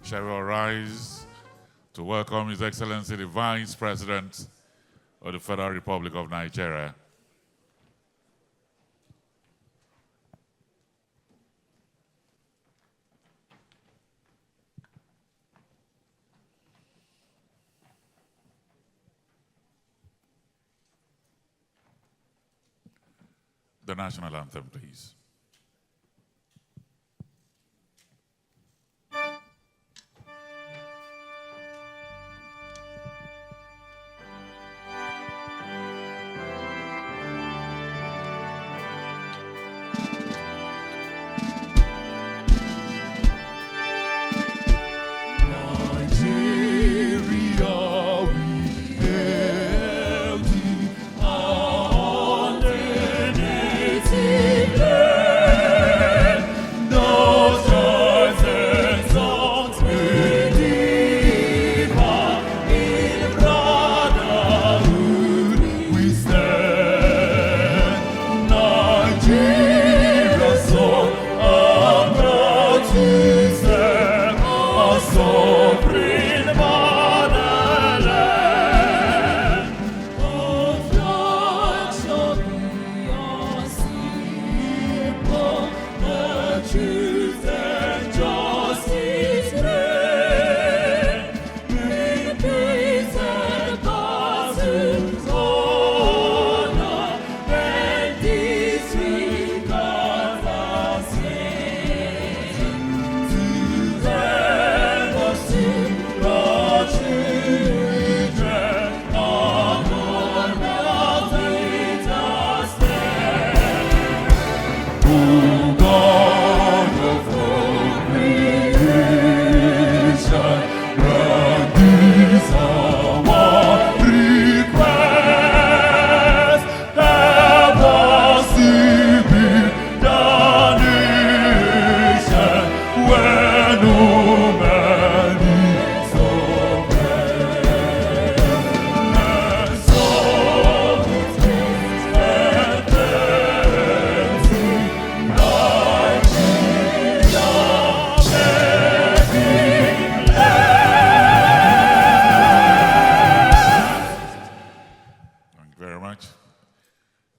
Shall we all rise to welcome His Excellency the Vice President of the Federal Republic of Nigeria. The national anthem, please.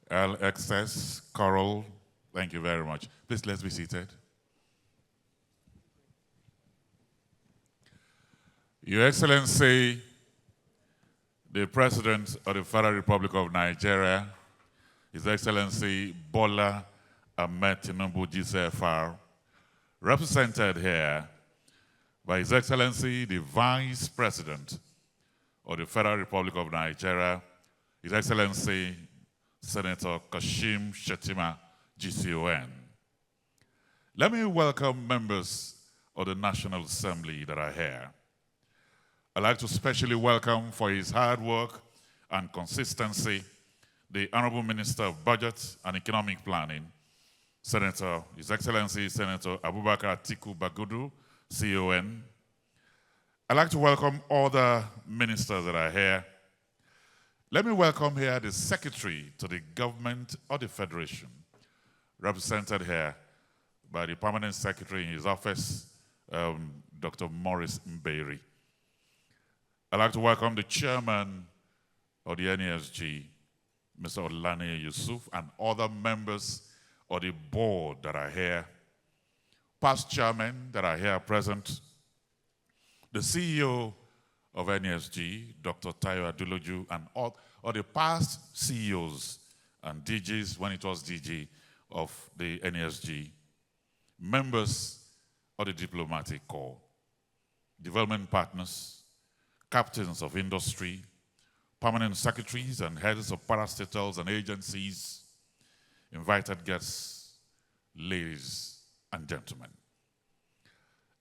LXS, Coral, thank you very much. Please, let's be seated. Your Excellency, the President of the Federal Republic of Nigeria, His Excellency Bola Ahmed Tinubu GCFR, represented here by His Excellency the Vice President of the Federal Republic of Nigeria, His Excellency Senator Kashim Shettima, GCON. Let me welcome members of the National Assembly that are here. I'd like to specially welcome for his hard work and consistency the Honorable Minister of Budget and Economic Planning, His Excellency Senator Abubakar Atiku Bagudu, CON. I'd like to welcome all the ministers that are here. Let me welcome here the Secretary to the Government of the Federation, represented here by the Permanent Secretary in his office, Dr. Morris Mberi. I'd like to welcome the Chairman of the NESG, Mr. Olani Yusuf, and other members of the board that are here, past chairmen that are here present, the CEO of NESG, Dr. Tayo Aduloju, and all the past CEOs and DGs, when it was DG, of the NESG, members of the diplomatic corps, development partners, captains of industry, permanent secretaries and heads of parastatals and agencies, invited guests, ladies and gentlemen.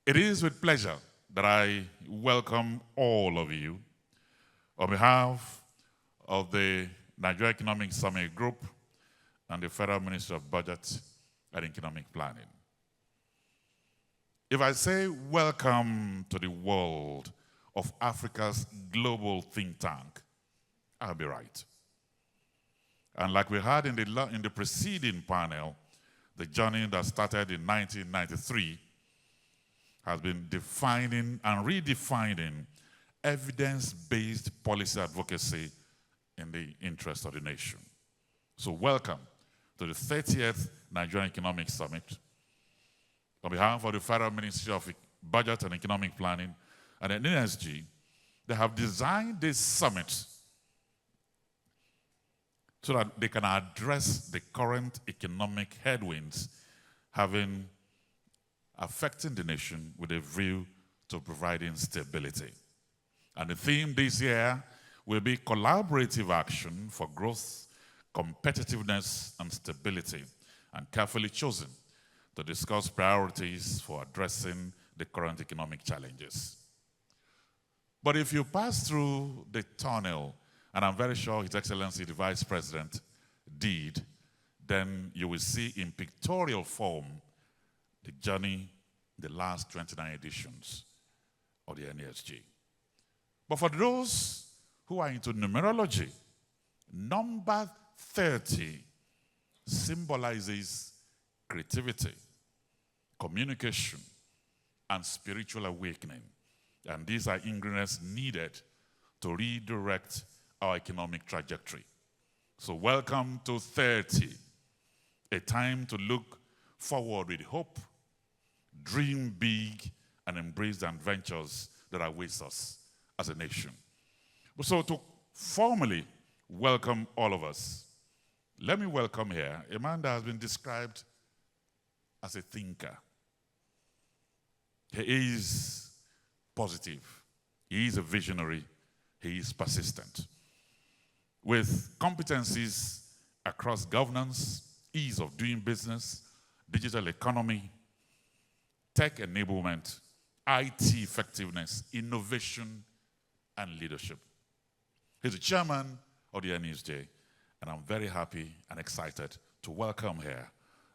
It is with pleasure that I welcome all of you on behalf of the Nigeria Economic Summit Group and the Federal Ministry of Budget and Economic Planning. If I say welcome to the world of Africa's global think tank, I'll be right. And like we had in the preceding panel, the journey that started in 1993 has been defining and redefining evidence-based policy advocacy in the interest of the nation. So welcome to the 30th Nigerian Economic Summit. On behalf of the Federal Ministry of Budget and Economic Planning and the NSG, they have designed this summit so that they can address the current economic headwinds affecting the nation with a view to providing stability. And the theme this year will be collaborative action for growth, competitiveness, and stability, and carefully chosen to discuss priorities for addressing the current economic challenges. But if you pass through the tunnel, and I'm very sure His Excellency the Vice President did, then you will see in pictorial form the journey, the last 29 editions of the NESG. But for those who are into numerology, number 30 symbolizes creativity, communication, and spiritual awakening. And these are ingredients needed to redirect our economic trajectory. So welcome to 30, a time to look forward with hope, dream big, and embrace the adventures that await us as a nation. So to formally welcome all of us, let me welcome here a man that has been described as a thinker. He is positive. He is a visionary. He is persistent. With competencies across governance, ease of doing business, digital economy, tech enablement, IT effectiveness, innovation, and leadership. He's the chairman of the NESJ, and I'm very happy and excited to welcome here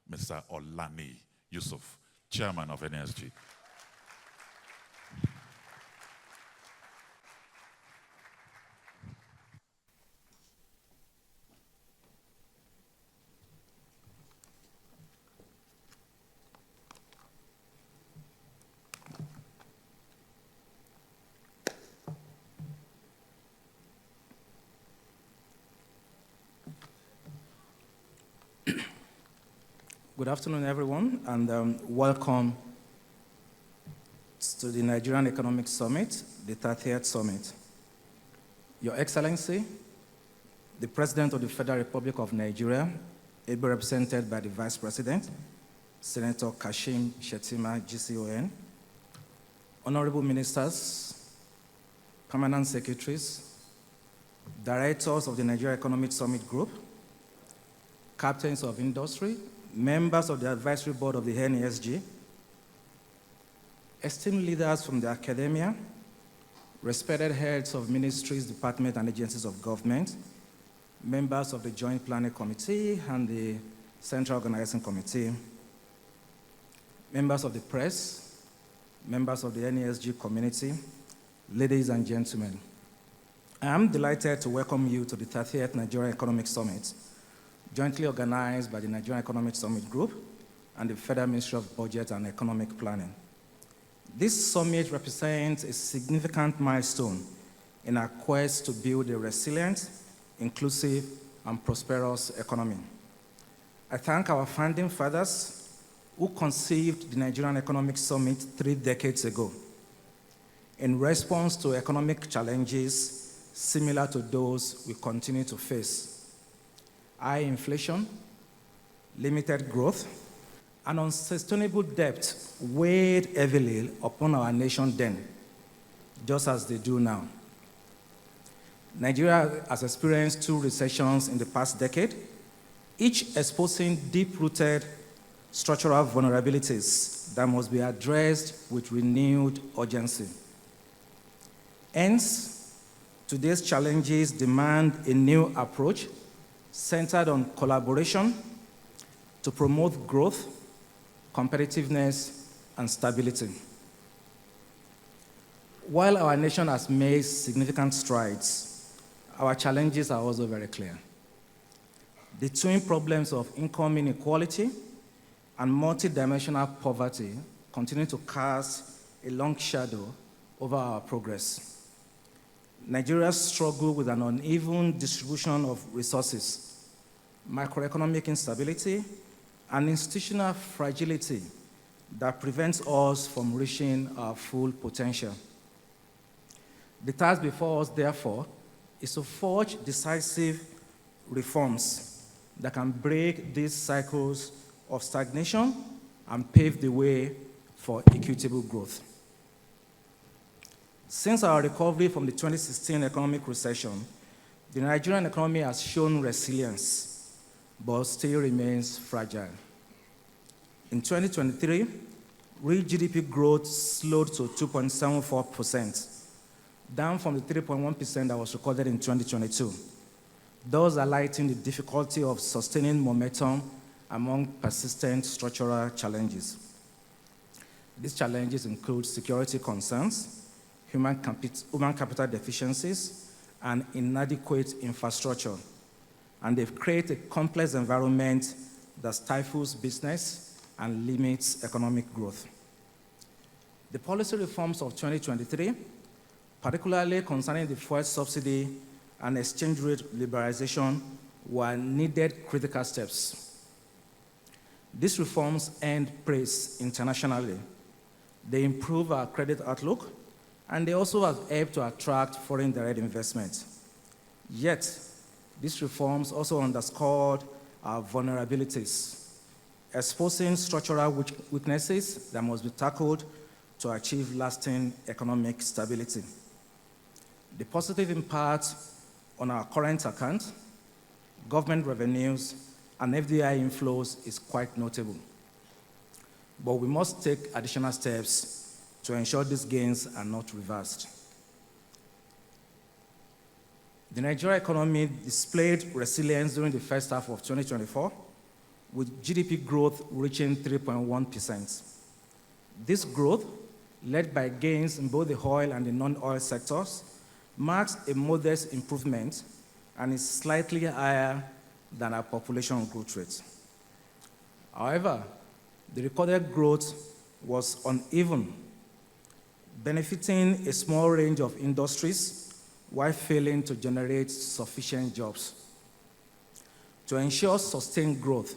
Mr. Olani Yusuf, chairman of NESG. Good afternoon, everyone, and welcome to the Nigerian Economic Summit, the 30th Summit. Your Excellency, the President of the Federal Republic of Nigeria, ably represented by the Vice President, Senator Kashim Shettima, GCON, Honorable Ministers, Permanent Secretaries, Directors of the Nigerian Economic Summit Group, Captains of Industry, members of the Advisory Board of the NESG, esteemed leaders from the academia, respected heads of ministries, departments, and agencies of government, members of the Joint Planning Committee and the Central Organizing Committee, members of the press, members of the NESG community, ladies and gentlemen. I am delighted to welcome you to the 30th Nigerian Economic Summit, jointly organized by the Nigerian Economic Summit Group and the Federal Ministry of Budget and Economic Planning. This summit represents a significant milestone in our quest to build a resilient, inclusive, and prosperous economy. I thank our founding fathers who conceived the Nigerian Economic Summit 3 decades ago in response to economic challenges similar to those we continue to face. High inflation, limited growth, and unsustainable debt weighed heavily upon our nation then, just as they do now. Nigeria has experienced 2 recessions in the past decade, each exposing deep-rooted structural vulnerabilities that must be addressed with renewed urgency. Hence, today's challenges demand a new approach centered on collaboration to promote growth, competitiveness, and stability. While our nation has made significant strides, our challenges are also very clear. The twin problems of income inequality and multidimensional poverty continue to cast a long shadow over our progress. Nigeria's struggle with an uneven distribution of resources, macroeconomic instability, and institutional fragility that prevents us from reaching our full potential. The task before us, therefore, is to forge decisive reforms that can break these cycles of stagnation and pave the way for equitable growth. Since our recovery from the 2016 economic recession, the Nigerian economy has shown resilience, but still remains fragile. In 2023, real GDP growth slowed to 2.74%, down from the 3.1% that was recorded in 2022, thus highlighting the difficulty of sustaining momentum among persistent structural challenges. These challenges include security concerns, human capital deficiencies, and inadequate infrastructure. And they've created a complex environment that stifles business and limits economic growth. The policy reforms of 2023, particularly concerning the fuel subsidy and exchange rate liberalization, were needed critical steps. These reforms earned praise internationally. They improve our credit outlook, and they also have helped to attract foreign direct investment. Yet, these reforms also underscored our vulnerabilities, exposing structural weaknesses that must be tackled to achieve lasting economic stability. The positive impact on our current account, government revenues, and FDI inflows is quite notable. But we must take additional steps to ensure these gains are not reversed. The Nigerian economy displayed resilience during the first half of 2024, with GDP growth reaching 3.1%. This growth, led by gains in both the oil and the non-oil sectors, marks a modest improvement and is slightly higher than our population growth rate. However, the recorded growth was uneven, benefiting a small range of industries while failing to generate sufficient jobs. To ensure sustained growth,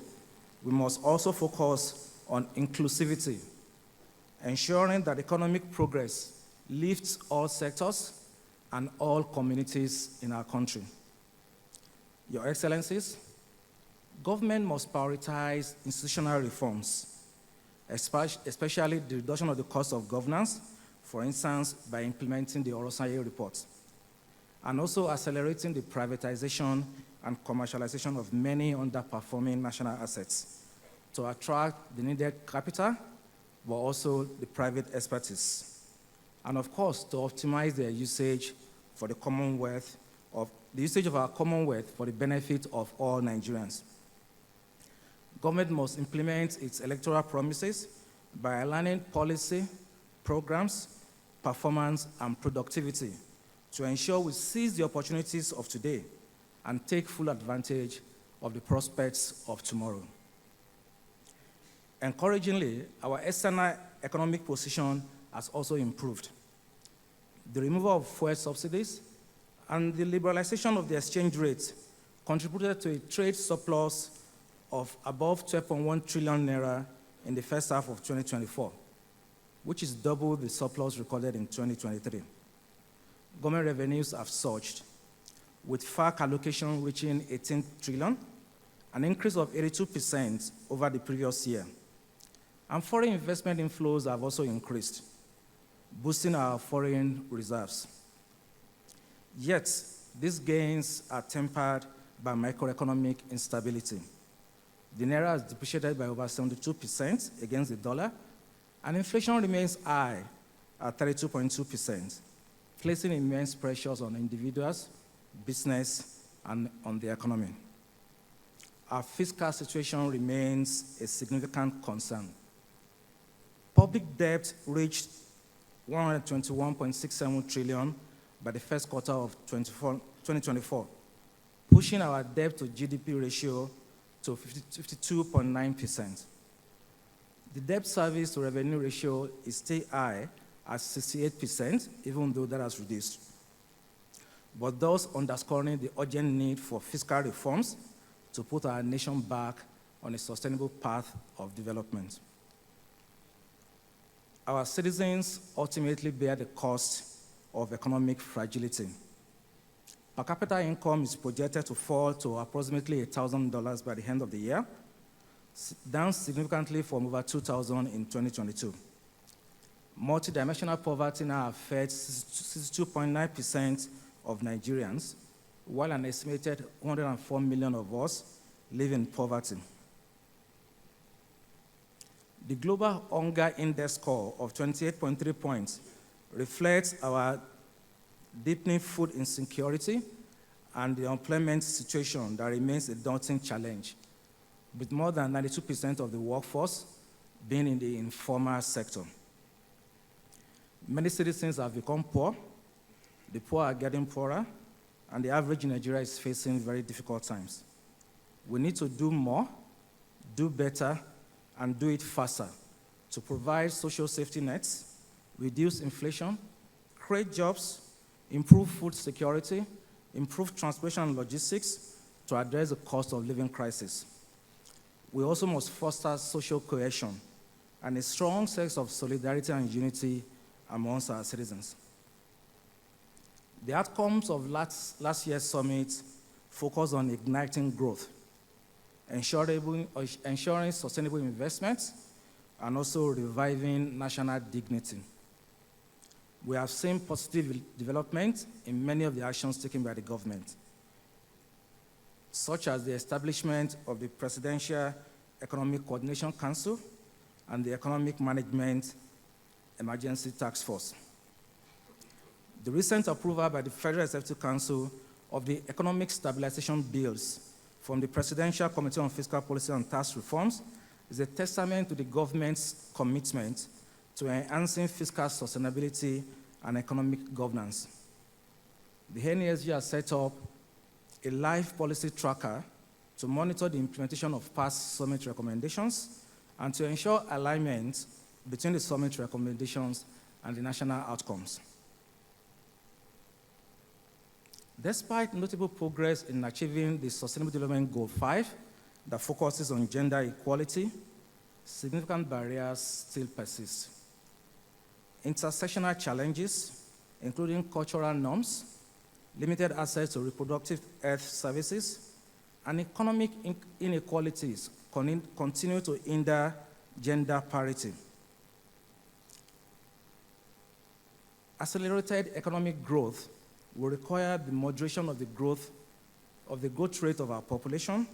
we must also focus on inclusivity, ensuring that economic progress lifts all sectors and all communities in our country. Your Excellencies, government must prioritize institutional reforms, especially the reduction of the cost of governance, for instance, by implementing the Orosaye report, and also accelerating the privatization and commercialization of many underperforming national assets to attract the needed capital, but also the private expertise. And of course, to optimize their usage for the Commonwealth, of the usage of our Commonwealth for the benefit of all Nigerians. Government must implement its electoral promises by aligning policy, programs, performance, and productivity to ensure we seize the opportunities of today and take full advantage of the prospects of tomorrow. Encouragingly, our external economic position has also improved. The removal of fuel subsidies and the liberalization of the exchange rate contributed to a trade surplus of above 12.1 trillion naira in the first half of 2024, which is double the surplus recorded in 2023. Government revenues have surged, with FAC allocation reaching 18 trillion, an increase of 82% over the previous year. And foreign investment inflows have also increased, boosting our foreign reserves. Yet, these gains are tempered by macroeconomic instability. The naira has depreciated by over 72% against the dollar, and inflation remains high at 32.2%, placing immense pressures on individuals, business, and on the economy. Our fiscal situation remains a significant concern. Public debt reached 121.67 trillion by the first quarter of 2024, pushing our debt to GDP ratio to 52.9%. The debt service to revenue ratio is still high at 68%, even though that has reduced, but thus underscoring the urgent need for fiscal reforms to put our nation back on a sustainable path of development. Our citizens ultimately bear the cost of economic fragility. Per capita income is projected to fall to approximately $1,000 by the end of the year, down significantly from over $2,000 in 2022. Multidimensional poverty now affects 62.9% of Nigerians, while an estimated 104 million of us live in poverty. The Global Hunger Index score of 28.3 points reflects our deepening food insecurity and the unemployment situation that remains a daunting challenge, with more than 92% of the workforce being in the informal sector. Many citizens have become poor, the poor are getting poorer, and the average in Nigeria is facing very difficult times. We need to do more, do better, and do it faster to provide social safety nets, reduce inflation, create jobs, improve food security, improve transportation and logistics to address the cost of living crisis. We also must foster social cohesion and a strong sense of solidarity and unity amongst our citizens. The outcomes of last year's summit focus on igniting growth, ensuring sustainable investment, and also reviving national dignity. We have seen positive development in many of the actions taken by the government, such as the establishment of the Presidential Economic Coordination Council and the Economic Management Emergency Task Force. The recent approval by the Federal Executive Council of the Economic Stabilization Bills from the Presidential Committee on Fiscal Policy and Tax Reforms is a testament to the government's commitment to enhancing fiscal sustainability and economic governance. The NESG has set up a live policy tracker to monitor the implementation of past summit recommendations and to ensure alignment between the summit recommendations and the national outcomes. Despite notable progress in achieving the Sustainable Development Goal 5 that focuses on gender equality, significant barriers still persist. Intersectional challenges, including cultural norms, limited access to reproductive health services, and economic inequalities continue to hinder gender parity. Accelerated economic growth will require the moderation of the growth rate of our population,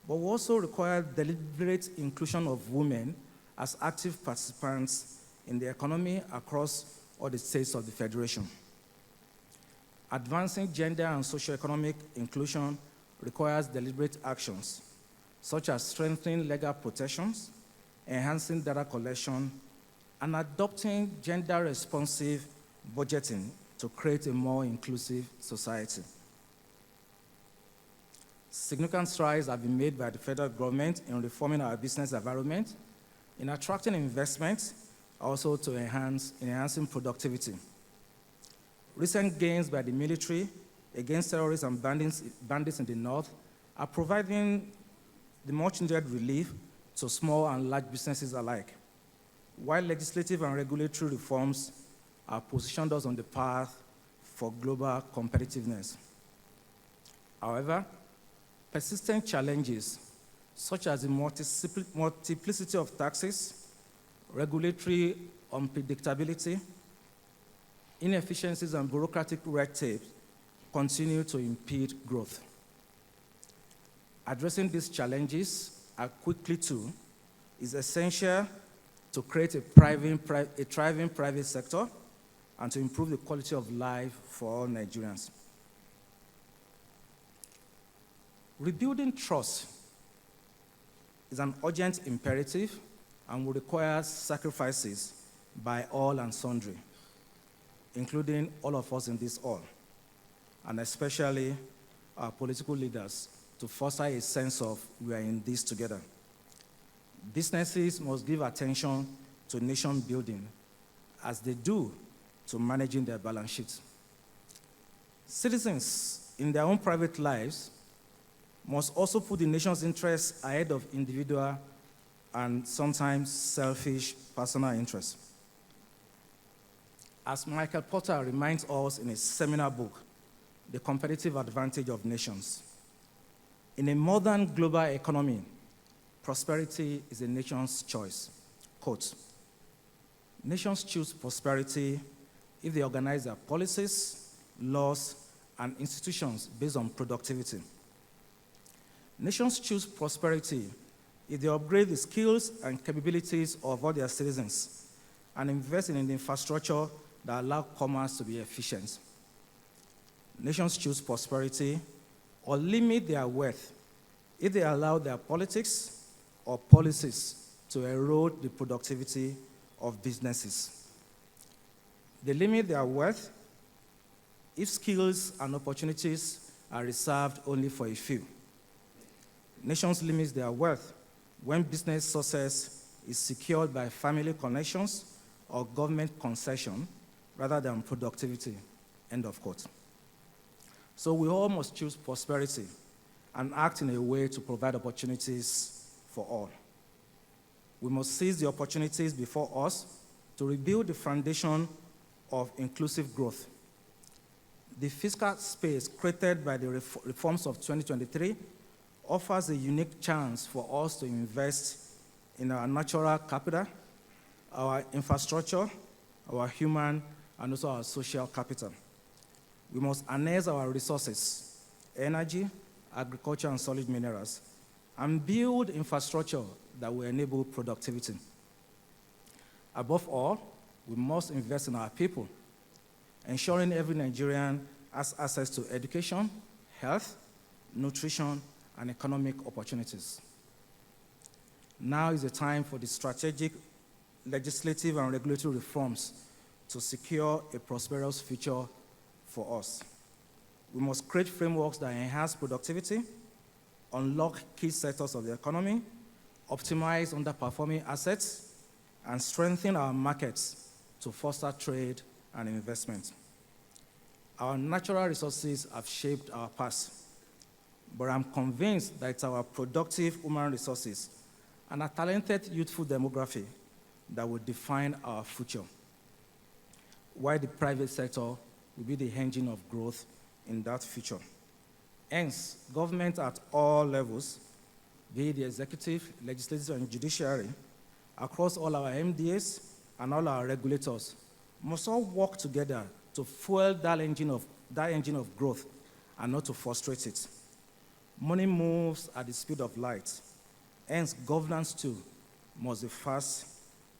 but will also require deliberate inclusion of women as active participants in the economy across all the states of the Federation. Advancing gender and socioeconomic inclusion requires deliberate actions, such as strengthening legal protections, enhancing data collection, and adopting gender-responsive budgeting to create a more inclusive society. Significant strides have been made by the federal government in reforming our business environment, in attracting investment, also to enhancing productivity. Recent gains by the military against terrorists and bandits in the north are providing the much-needed relief to small and large businesses alike, while legislative and regulatory reforms have positioned us on the path for global competitiveness. However, persistent challenges, such as the multiplicity of taxes, regulatory unpredictability, inefficiencies, and bureaucratic red tape, continue to impede growth. Addressing these challenges quickly too is essential to create a thriving private sector and to improve the quality of life for all Nigerians. Rebuilding trust is an urgent imperative and will require sacrifices by all and sundry, including all of us in this hall, and especially our political leaders, to foster a sense of we are in this together. Businesses must give attention to nation building, as they do to managing their balance sheet. Citizens, in their own private lives, must also put the nation's interests ahead of individual and sometimes selfish personal interests. As Michael Porter reminds us in his seminal book, The Competitive Advantage of Nations, in a modern global economy, prosperity is a nation's choice. Quote, nations choose prosperity if they organize their policies, laws, and institutions based on productivity. Nations choose prosperity if they upgrade the skills and capabilities of all their citizens and invest in the infrastructure that allow commerce to be efficient. Nations choose prosperity or limit their wealth if they allow their politics or policies to erode the productivity of businesses. They limit their wealth if skills and opportunities are reserved only for a few. Nations limit their wealth when business success is secured by family connections or government concession rather than productivity, end of quote. So we all must choose prosperity and act in a way to provide opportunities for all. We must seize the opportunities before us to rebuild the foundation of inclusive growth. The fiscal space created by the reforms of 2023 offers a unique chance for us to invest in our natural capital, our infrastructure, our human, and also our social capital. We must harness our resources, energy, agriculture, and solid minerals, and build infrastructure that will enable productivity. Above all, we must invest in our people, ensuring every Nigerian has access to education, health, nutrition, and economic opportunities. Now is the time for the strategic, legislative, and regulatory reforms to secure a prosperous future for us. We must create frameworks that enhance productivity, unlock key sectors of the economy, optimize underperforming assets, and strengthen our markets to foster trade and investment. Our natural resources have shaped our past, but I'm convinced that it's our productive human resources and a talented youthful demography that will define our future, while the private sector will be the engine of growth in that future. Hence, government at all levels, be it the executive, legislative, and judiciary, across all our MDAs and all our regulators, must all work together to fuel that engine of growth and not to frustrate it. Money moves at the speed of light. Hence, governance too must be fast,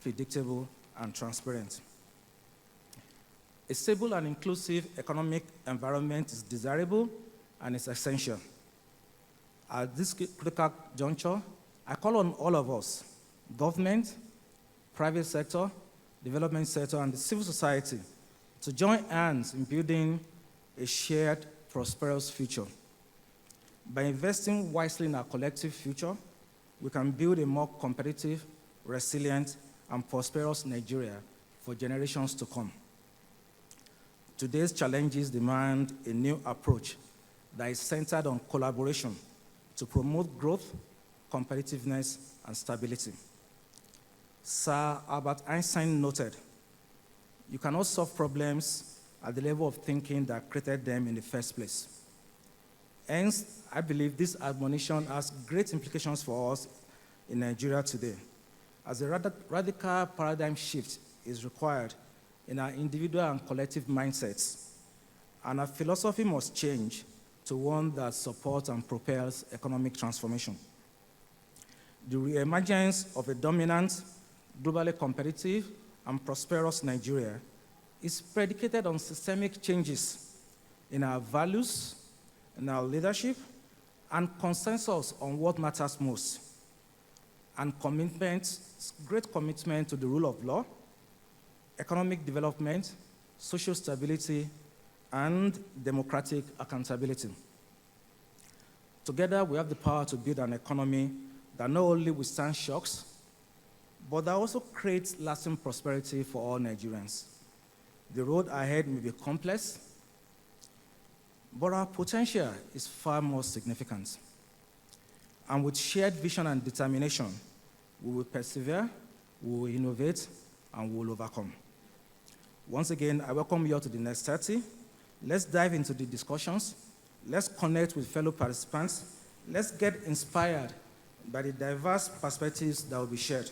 predictable, and transparent. A stable and inclusive economic environment is desirable and is essential. At this critical juncture, I call on all of us, government, private sector, development sector, and the civil society, to join hands in building a shared, prosperous future. By investing wisely in our collective future, we can build a more competitive, resilient, and prosperous Nigeria for generations to come. Today's challenges demand a new approach that is centered on collaboration to promote growth, competitiveness, and stability. Sir Albert Einstein noted, "You cannot solve problems at the level of thinking that created them in the first place." Hence, I believe this admonition has great implications for us in Nigeria today, as a radical paradigm shift is required in our individual and collective mindsets, and our philosophy must change to one that supports and propels economic transformation. The reemergence of a dominant, globally competitive, and prosperous Nigeria is predicated on systemic changes in our values, in our leadership, and consensus on what matters most, and great commitment to the rule of law, economic development, social stability, and democratic accountability. Together, we have the power to build an economy that not only withstands shocks, but that also creates lasting prosperity for all Nigerians. The road ahead may be complex, but our potential is far more significant. And with shared vision and determination, we will persevere, we will innovate, and we will overcome. Once again, I welcome you all to the next 30. Let's dive into the discussions. Let's connect with fellow participants. Let's get inspired by the diverse perspectives that will be shared.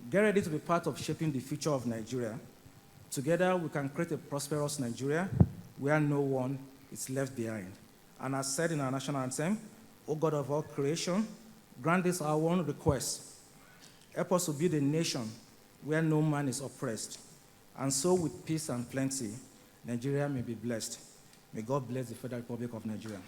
Get ready to be part of shaping the future of Nigeria. Together, we can create a prosperous Nigeria where no one is left behind. And as said in our national anthem, O God of all creation, grant this our one request. Help us to build a nation where no man is oppressed. And so with peace and plenty, Nigeria may be blessed. May God bless the Federal Republic of Nigeria.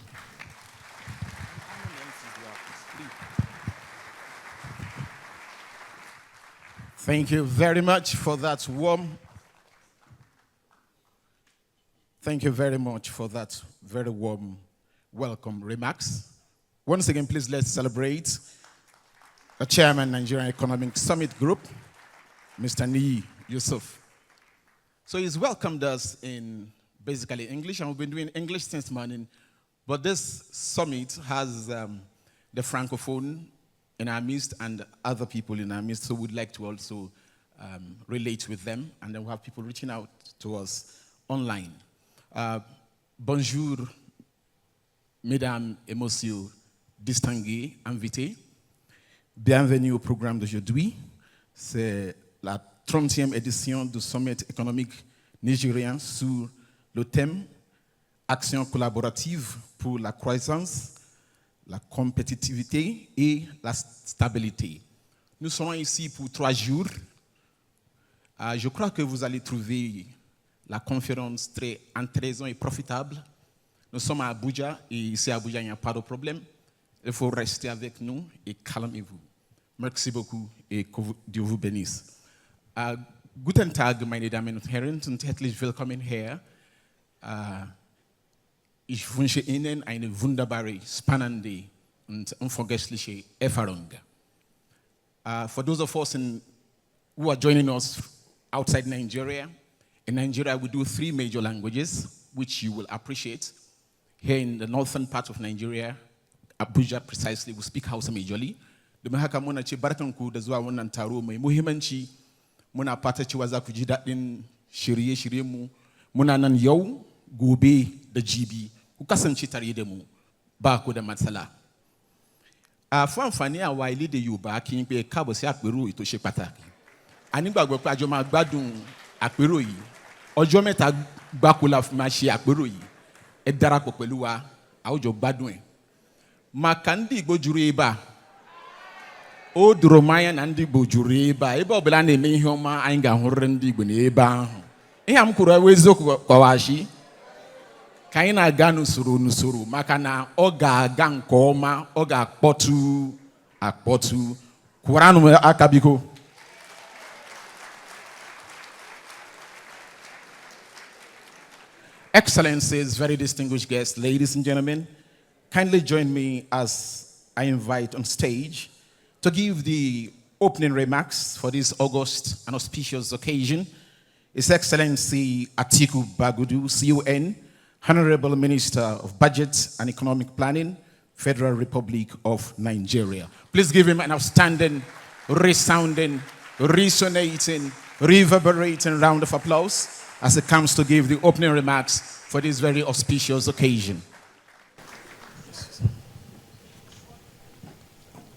Thank you very much for that warm. Thank you very much for that very warm welcome remarks. Once again, please let's celebrate the chairman, Nigerian Economic Summit Group, Mr. Nii Yusuf. So he's welcomed us in basically English, and we've been doing English since morning, but this summit has the Francophone in our midst and other people in our midst, so we'd like to also relate with them, and then we'll have people reaching out to us online. Bonjour, mesdames et messieurs distingués, invités. Bienvenue au programme d'aujourd'hui. C'est la 30e édition du Sommet économique nigérien sur le thème Action collaborative pour la croissance, la compétitivité et la stabilité. Nous sommes ici pour 3 jours. Je crois que vous allez trouver la conférence très intéressante et profitable. Nous sommes à Abuja et ici à Abuja, il n'y a pas de problème. Il faut rester avec nous et calmez-vous. Merci beaucoup et que Dieu vous bénisse. Guten Tag, meine Damen und Herren, und herzlich willkommen hier. Ich wünsche Ihnen eine wunderbare, spannende und unvergessliche Erfahrung. For those of us who are joining us outside Nigeria, in Nigeria we do 3 major languages, which you will appreciate. Here in the northern part of Nigeria, Abuja precisely, we speak Hausa majorly. Domin haka muna ce barkanku da zuwa wannan taro mai muhimmanci. Muna fata cewa za ku ji daɗin shirye-shiryenmu. Muna nan yau, gobe da jibi. Ku kasance tare da mu, ba ku da matsala. Fún àǹfààní àwa elédè Yorùbá kí n pé káàbọ̀ sí àpérò ètò ṣe pàtàkì. A nígbàgbọ́ pé àjọ máa gbádùn àpérò yìí. Ọjọ́ mẹ́ta gbáko la fi máa ṣe àpérò yìí. Ẹ darapọ̀ pẹ̀lú wa, a ó jọ gbádùn ẹ̀. Maka ndị Igbo juru ebe a, o doro m anya na ndị Igbo juru ebe a, ebe ọbụla na-eme ihe ọma anyị ga-ahụrịrị ndị Igbo n'ebe ahụ. Ihe a m kwuru ewu eziokwu kọwashi ka anyị na-aga n'usoro maka na ọ ga-aga nke ọma, ọ ga-akpọtụ kwụranụ m aka biko. Excellencies, very distinguished guests, ladies and gentlemen, kindly join me as I invite on stage to give the opening remarks for this august and auspicious occasion His Excellency Atiku Bagudu, CON, Honorable Minister of Budget and Economic Planning, Federal Republic of Nigeria. Please give him an outstanding, resounding, resonating, reverberating round of applause as he comes to give the opening remarks for this very auspicious occasion.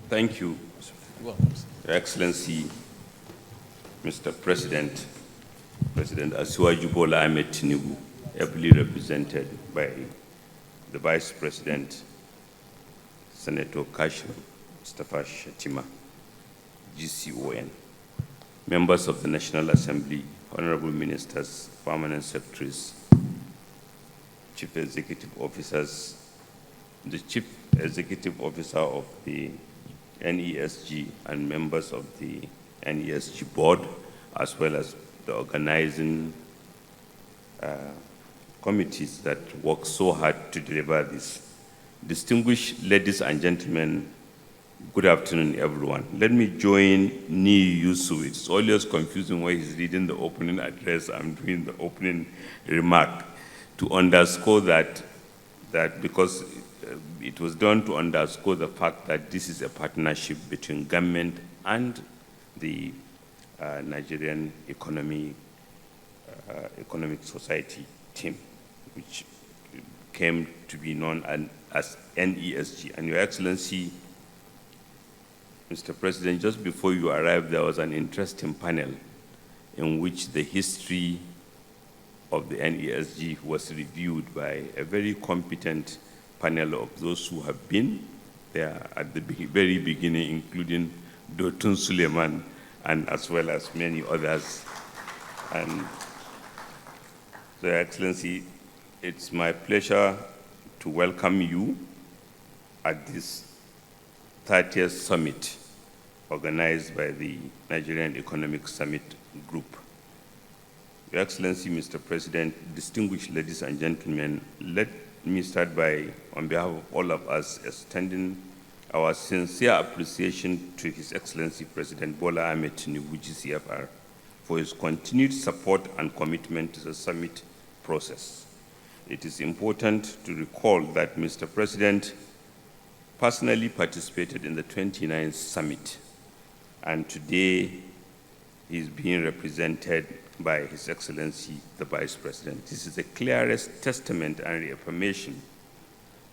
Thank you, Your Excellency, Mr. President, President Asiwaju Bola Ahmed Tinubu, ably represented by the Vice President, Senator Kashim Mustafa Shatima, GCON, members of the National Assembly, honorable ministers, permanent secretaries, chief executive officers, the chief executive officer of the NESG and members of the NESG board, as well as the organizing committees that work so hard to deliver this. Distinguished ladies and gentlemen, Good afternoon, everyone. Let me join Ni Yusuf. It's always confusing when he's reading the opening address. I'm doing the opening remark to underscore that because it was done to underscore the fact that this is a partnership between government and the Nigerian economic society team, which came to be known as NESG. And Your Excellency, Mr. President, just before you arrived, there was an interesting panel in which the history of the NESG was reviewed by a very competent panel of those who have been there at the very beginning, including Dotun Suleiman, and as well as many others. And Your Excellency, it's my pleasure to welcome you at this 30th summit organized by the Nigerian Economic Summit Group. Your Excellency, Mr. President, distinguished ladies and gentlemen, let me start by, on behalf of all of us, extending our sincere appreciation to His Excellency President Bola Ahmed Tinubu, GCFR, for his continued support and commitment to the summit process. It is important to recall that Mr. President personally participated in the 29th summit, and today he is being represented by His Excellency, the Vice President. This is the clearest testament and reaffirmation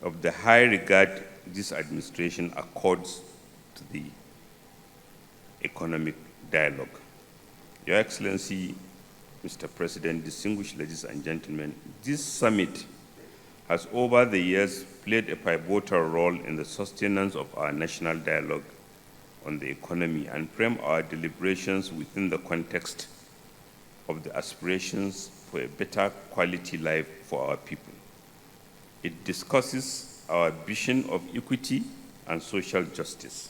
of the high regard this administration accords to the economic dialogue. Your Excellency, Mr. President, distinguished ladies and gentlemen, this summit has over the years played a pivotal role in the sustenance of our national dialogue on the economy and frame our deliberations within the context of the aspirations for a better quality life for our people. It discusses our vision of equity and social justice,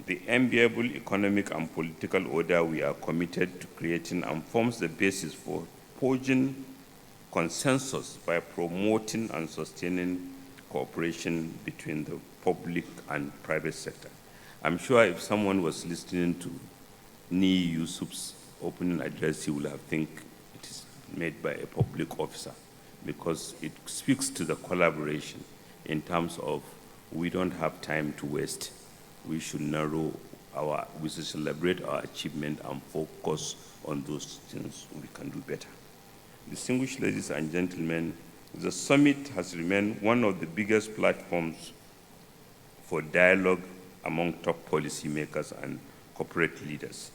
the enviable economic and political order we are committed to creating, and forms the basis for forging consensus by promoting and sustaining cooperation between the public and private sector. I'm sure if someone was listening to Ni Yusuf's opening address, he will have think it is made by a public officer, because it speaks to the collaboration in terms of we don't have time to waste. We should we should celebrate our achievement and focus on those things we can do better. Distinguished ladies and gentlemen, the summit has remained one of the biggest platforms for dialogue among top policymakers and corporate leaders.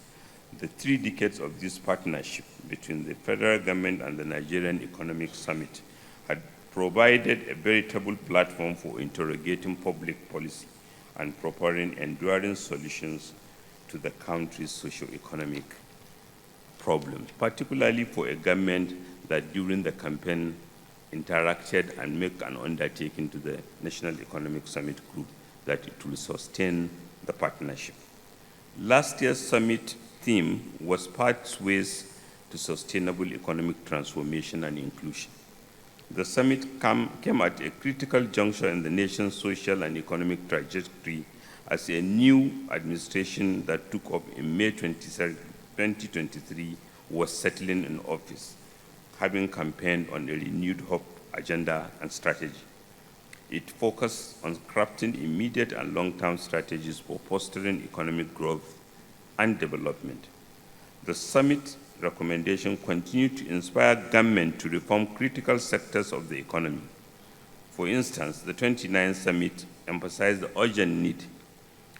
The 3 decades of this partnership between the federal government and the Nigerian Economic Summit had provided a veritable platform for interrogating public policy and preparing enduring solutions to the country's socio-economic problems, particularly for a government that during the campaign interacted and made an undertaking to the National Economic Summit Group that it will sustain the partnership. Last year's summit theme was Pathways to Sustainable Economic Transformation and Inclusion. The summit came at a critical juncture in the nation's social and economic trajectory as a new administration that took up in May 2023 was settling in office, having campaigned on a renewed hope agenda and strategy. It focused on crafting immediate and long-term strategies for fostering economic growth and development. The summit recommendation continued to inspire government to reform critical sectors of the economy. For instance, the 29th summit emphasized the urgent need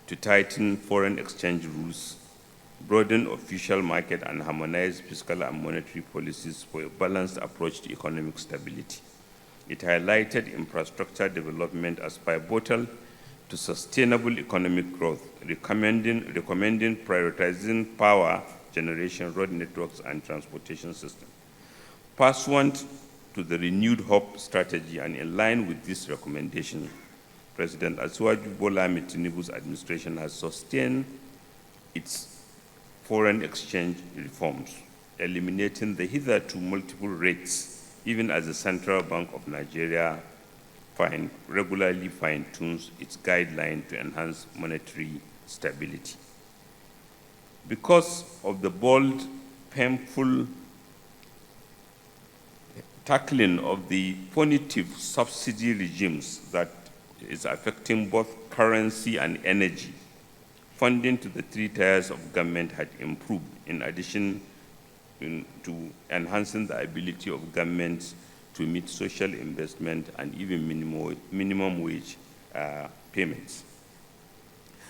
to tighten foreign exchange rules, broaden official market, and harmonize fiscal and monetary policies for a balanced approach to economic stability. It highlighted infrastructure development as pivotal to sustainable economic growth, recommending prioritizing power generation, road networks, and transportation systems. Pursuant to the renewed hope strategy and in line with this recommendation, President Asiwaju Bola Ahmed Tinubu's administration has sustained its foreign exchange reforms, eliminating the hitherto multiple rates, even as the Central Bank of Nigeria regularly fine-tunes its guideline to enhance monetary stability. Because of the bold, painful tackling of the punitive subsidy regimes that is affecting both currency and energy, funding to the three tiers of government had improved, in addition to enhancing the ability of governments to meet social investment and even minimum wage payments.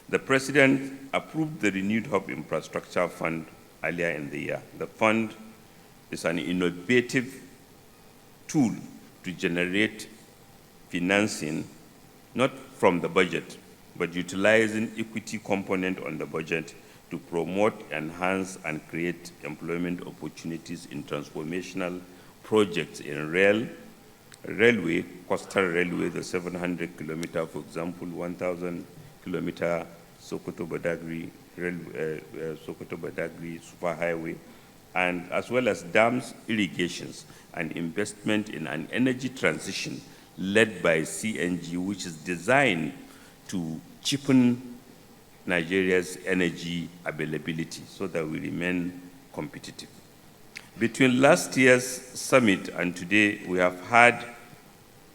The President approved the Renewed Hope Infrastructure Fund earlier in the year. The fund is an innovative tool to generate financing, not from the budget, but utilizing equity component on the budget to promote, enhance, and create employment opportunities in transformational projects in railway, coastal railway, the 700 kilometer, for example, 1,000 kilometer Sokoto-Badagry superhighway, and as well as dams, irrigations, and investment in an energy transition led by CNG, which is designed to cheapen Nigeria's energy availability so that we remain competitive. Between last year's summit and today, we have had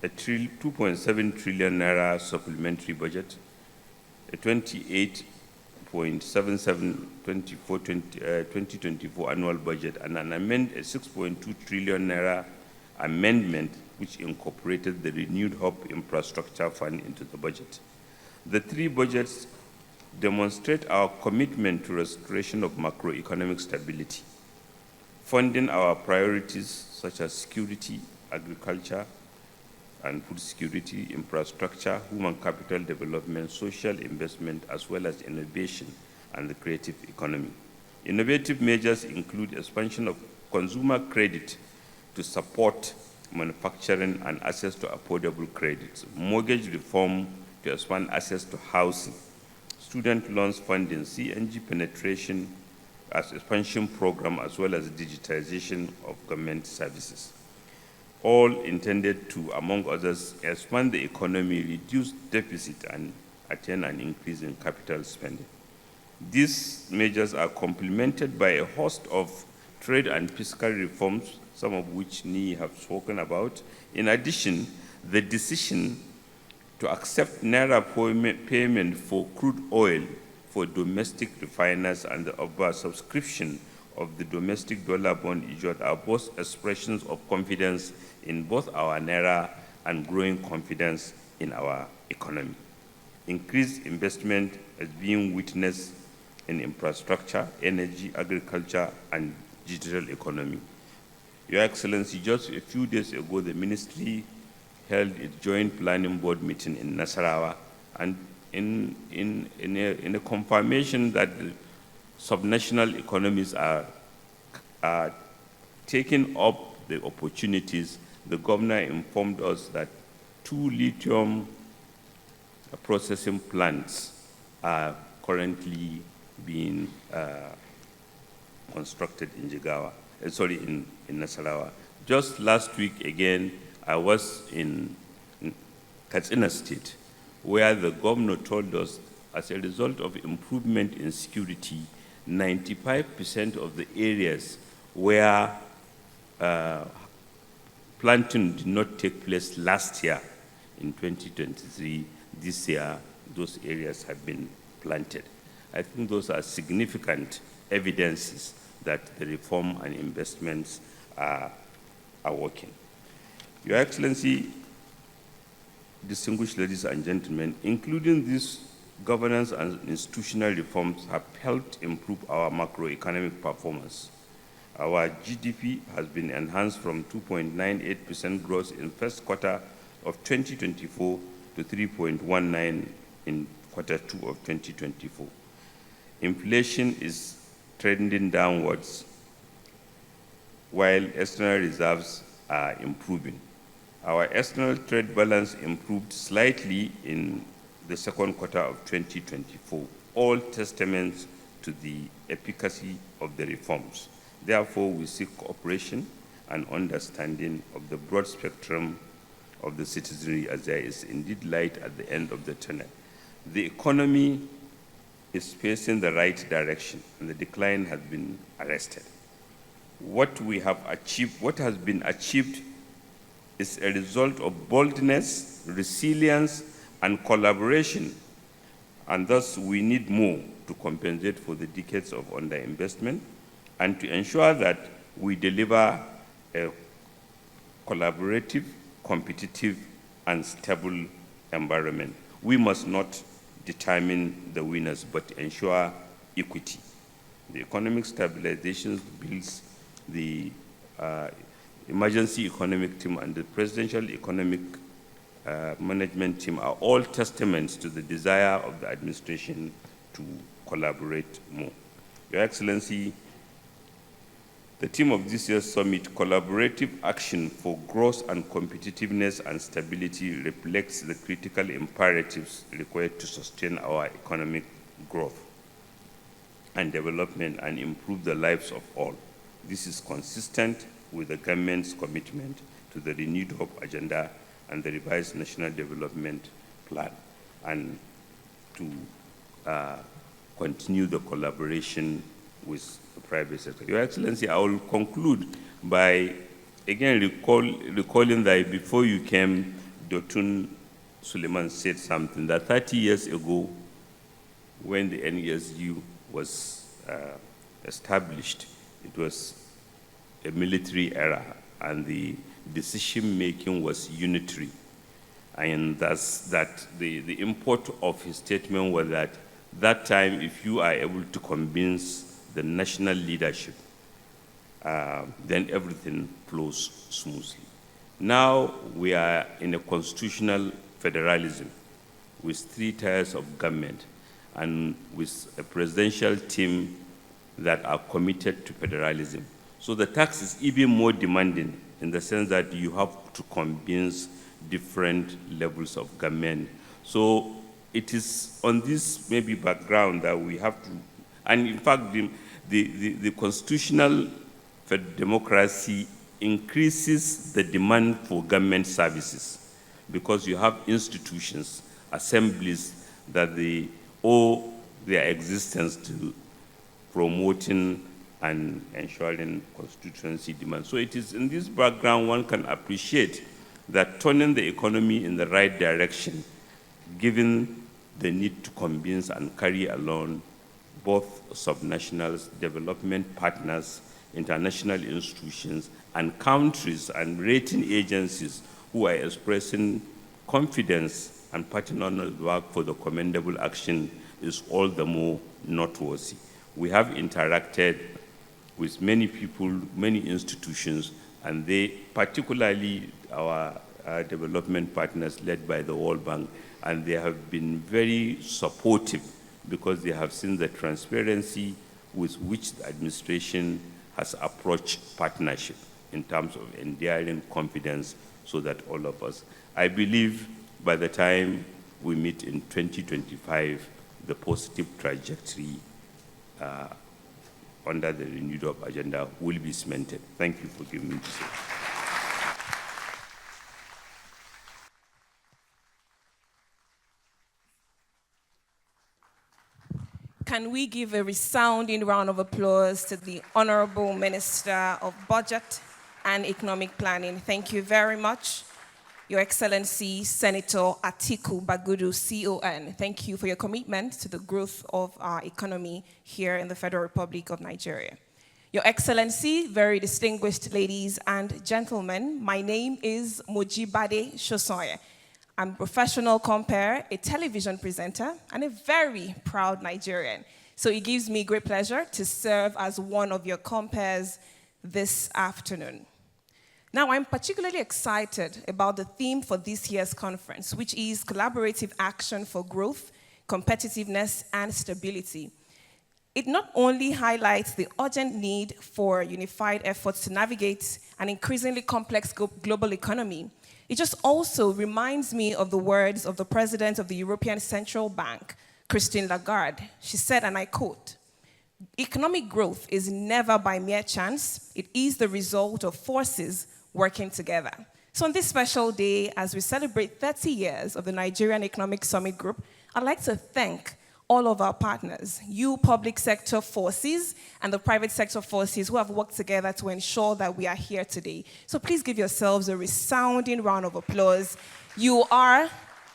a 2.7 trillion naira supplementary budget, a 28.77 2024 annual budget, and a 6.2 trillion naira amendment which incorporated the Renewed Hope Infrastructure Fund into the budget. The three budgets demonstrate our commitment to restoration of macroeconomic stability, funding our priorities such as security, agriculture, and food security, infrastructure, human capital development, social investment, as well as innovation and the creative economy. Innovative measures include expansion of consumer credit to support manufacturing and access to affordable credits, mortgage reform to expand access to housing, student loans funding, CNG penetration as expansion program, as well as digitization of government services, all intended to, among others, expand the economy, reduce deficit, and attain an increase in capital spending. These measures are complemented by a host of trade and fiscal reforms, some of which Ni have spoken about. In addition, the decision to accept Naira payment for crude oil for domestic refiners and the oversubscription of the domestic dollar bond issued are both expressions of confidence in both our Naira and growing confidence in our economy. Increased investment is being witnessed in infrastructure, energy, agriculture, and digital economy. Your Excellency, just a few days ago, the ministry held its joint planning board meeting in Nasarawa, and in a confirmation that the subnational economies are taking up the opportunities, the governor informed us that 2 lithium processing plants are currently being constructed in in Nasarawa. Just last week again, I was in Katsina State, where the governor told us, as a result of improvement in security, 95% of the areas where planting did not take place last year in 2023, this year, those areas have been planted. I think those are significant evidences that the reform and investments are working. Your Excellency, distinguished ladies and gentlemen, including these governance and institutional reforms have helped improve our macroeconomic performance. Our GDP has been enhanced from 2.98% growth in first quarter of 2024 to 3.19% in quarter 2 of 2024. Inflation is trending downwards, while external reserves are improving. Our external trade balance improved slightly in the second quarter of 2024, all testaments to the efficacy of the reforms. Therefore, we seek cooperation and understanding of the broad spectrum of the citizenry, as there is indeed light at the end of the tunnel. The economy is facing the right direction, and the decline has been arrested. What we have achieved, what has been achieved, is a result of boldness, resilience, and collaboration, and thus we need more to compensate for the decades of underinvestment and to ensure that we deliver a collaborative, competitive, and stable environment. We must not determine the winners, but ensure equity. The economic stabilization bills, the emergency economic team, and the presidential economic management team are all testaments to the desire of the administration to collaborate more. Your Excellency, the theme of this year's summit, Collaborative Action for Growth and Competitiveness and Stability, reflects the critical imperatives required to sustain our economic growth and development and improve the lives of all. This is consistent with the government's commitment to the renewed hope agenda and the revised national development plan, and to continue the collaboration with the private sector. Your Excellency, I will conclude by again recalling that before you came, Dotun Suleiman said something, that 30 years ago, when the NESU was established, it was a military era, and the decision-making was unitary. And thus, that the import of his statement was that time, if you are able to convince the national leadership, then everything flows smoothly. Now we are in a constitutional federalism with 3 tiers of government and with a presidential team that are committed to federalism. So the tax is even more demanding in the sense that you have to convince different levels of government. So it is on this maybe background that we have to, and in fact the constitutional democracy increases the demand for government services because you have institutions, assemblies that they owe their existence to promoting and ensuring constituency demand. So it is in this background one can appreciate that turning the economy in the right direction, given the need to convince and carry along both subnationals, development partners, international institutions, and countries and rating agencies who are expressing confidence and putting on the work for the commendable action is all the more noteworthy. We have interacted with many people, many institutions, and they, particularly our development partners led by the World Bank, and they have been very supportive because they have seen the transparency with which the administration has approached partnership in terms of endearing confidence so that all of us, I believe by the time we meet in 2025, the positive trajectory under the renewed hope agenda will be cemented. Thank you for giving me this. Can we give a resounding round of applause to the Honorable Minister of Budget and Economic Planning? Thank you very much. Your Excellency, Senator Atiku Bagudu, CON. Thank you for your commitment to the growth of our economy here in the Federal Republic of Nigeria. Your Excellency, very distinguished ladies and gentlemen, my name is Mojibade Shosoye. I'm a professional compere, a television presenter, and a very proud Nigerian. So it gives me great pleasure to serve as one of your compares this afternoon. Now, I'm particularly excited about the theme for this year's conference, which is Collaborative Action for Growth, Competitiveness, and Stability. It not only highlights the urgent need for unified efforts to navigate an increasingly complex global economy, it just also reminds me of the words of the President of the European Central Bank, Christine Lagarde. She said, and I quote, "Economic growth is never by mere chance. It is the result of forces working together." So on this special day, as we celebrate 30 years of the Nigerian Economic Summit Group, I'd like to thank all of our partners, you public sector forces and the private sector forces who have worked together to ensure that we are here today. So please give yourselves a resounding round of applause. You are,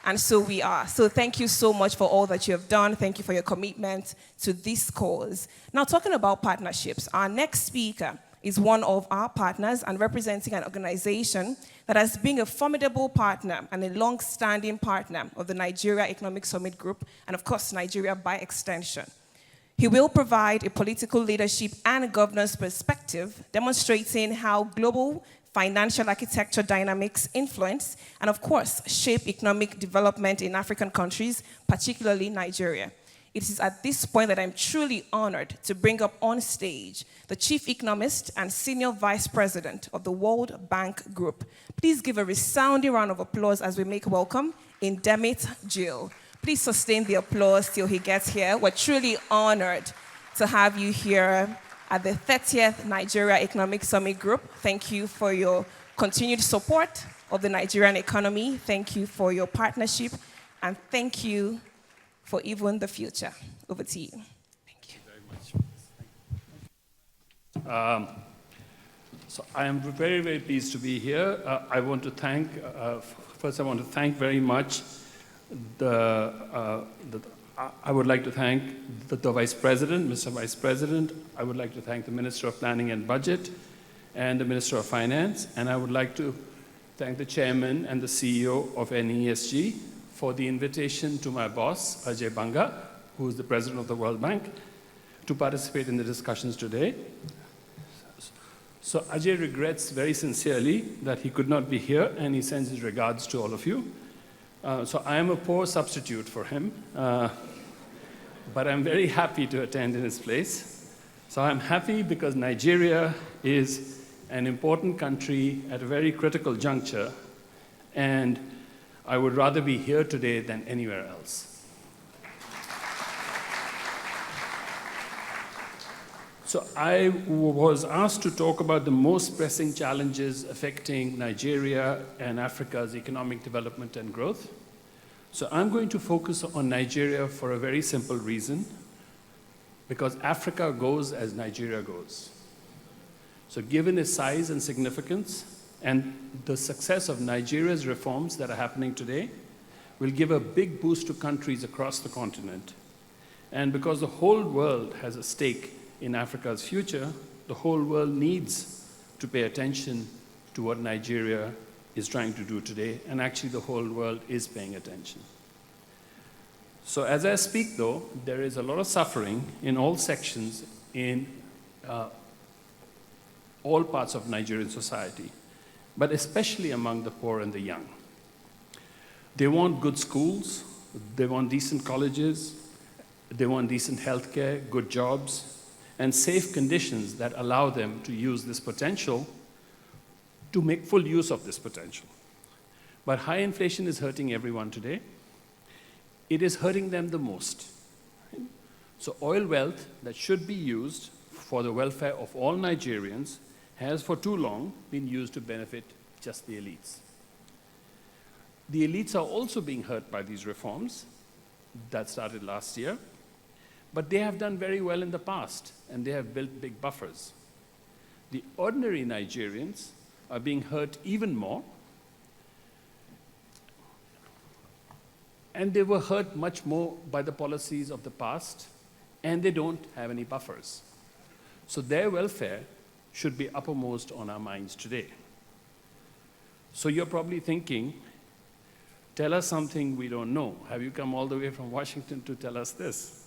and so we are. So thank you so much for all that you have done. Thank you for your commitment to this cause. Now, talking about partnerships, our next speaker is one of our partners and representing an organization that has been a formidable partner and a long-standing partner of the Nigeria Economic Summit Group, and of course, Nigeria by extension. He will provide a political leadership and governance perspective, demonstrating how global financial architecture dynamics influence and, of course, shape economic development in African countries, particularly Nigeria. It is at this point that I'm truly honored to bring up on stage the Chief Economist and Senior Vice President of the World Bank Group. Please give a resounding round of applause as we make welcome Indemit Jill. Please sustain the applause till he gets here. We're truly honored to have you here at the 30th Nigeria Economic Summit Group. Thank you for your continued support of the Nigerian economy. Thank you for your partnership, and thank you for even the future. Over to you. Thank you. Very much. So I am very, very pleased to be here. I want to thank, first I want to thank very much I would like to thank the Vice President, Mr. Vice President. I would like to thank the Minister of Planning and Budget and the Minister of Finance. And I would like to thank the Chairman and the CEO of NESG for the invitation to my boss, Ajay Banga, who is the President of the World Bank, to participate in the discussions today. So Ajay regrets very sincerely that he could not be here, and he sends his regards to all of you. So I am a poor substitute for him, but I'm very happy to attend in his place. So I'm happy because Nigeria is an important country at a very critical juncture, and I would rather be here today than anywhere else. So I was asked to talk about the most pressing challenges affecting Nigeria and Africa's economic development and growth. So I'm going to focus on Nigeria for a very simple reason, because Africa goes as Nigeria goes. So given its size and significance and the success of Nigeria's reforms that are happening today, will give a big boost to countries across the continent. And because the whole world has a stake in Africa's future, the whole world needs to pay attention to what Nigeria is trying to do today, and actually the whole world is paying attention. So as I speak, though, there is a lot of suffering in all sections in all parts of Nigerian society, but especially among the poor and the young. They want good schools, they want decent colleges, they want decent healthcare, good jobs, and safe conditions that allow them to use this potential, to make full use of this potential. But high inflation is hurting everyone today. It is hurting them the most. So oil wealth that should be used for the welfare of all Nigerians has for too long been used to benefit just the elites. The elites are also being hurt by these reforms that started last year, but they have done very well in the past, and they have built big buffers. The ordinary Nigerians are being hurt even more, and they were hurt much more by the policies of the past, and they don't have any buffers. So their welfare should be uppermost on our minds today. So you're probably thinking, tell us something we don't know. Have you come all the way from Washington to tell us this?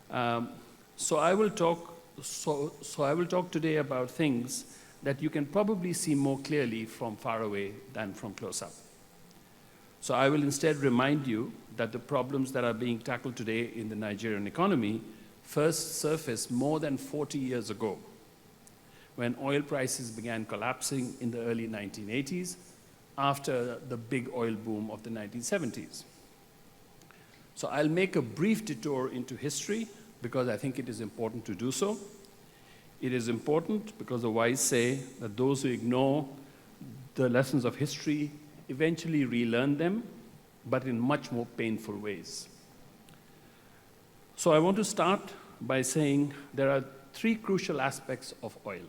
So I will talk today about things that you can probably see more clearly from far away than from close up. So I will instead remind you that the problems that are being tackled today in the Nigerian economy first surfaced more than 40 years ago, when oil prices began collapsing in the early 1980s after the big oil boom of the 1970s. So I'll make a brief detour into history because I think it is important to do so. It is important because the wise say that those who ignore the lessons of history, eventually relearn them, but in much more painful ways. So I want to start by saying there are three crucial aspects of oil.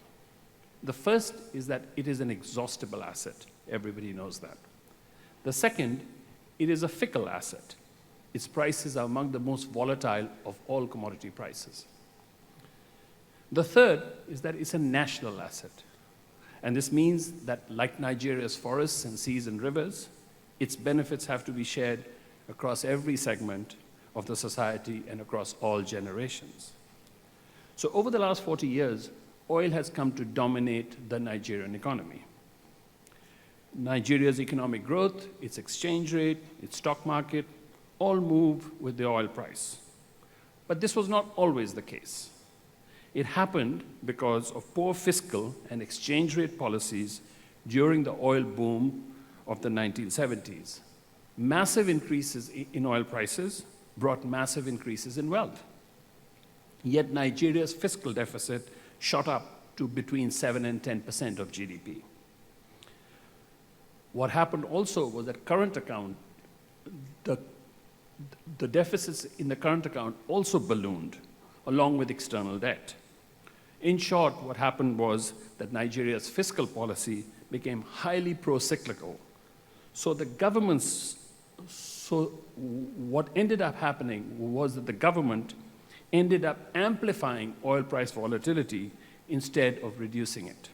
The first is that it is an exhaustible asset. Everybody knows that. The second, it is a fickle asset. Its prices are among the most volatile of all commodity prices. The third is that it's a national asset. And this means that, like Nigeria's forests and seas and rivers, its benefits have to be shared across every segment of the society and across all generations. So over the last 40 years, oil has come to dominate the Nigerian economy. Nigeria's economic growth, its exchange rate, its stock market, all move with the oil price. But this was not always the case. It happened because of poor fiscal and exchange rate policies during the oil boom of the 1970s. Massive increases in oil prices brought massive increases in wealth. Yet Nigeria's fiscal deficit shot up to between 7 and 10% of GDP. What happened also was that current account, the deficits in the current account also ballooned, along with external debt. In short, what happened was that Nigeria's fiscal policy became highly pro-cyclical. So what ended up happening was that the government ended up amplifying oil price volatility instead of reducing it.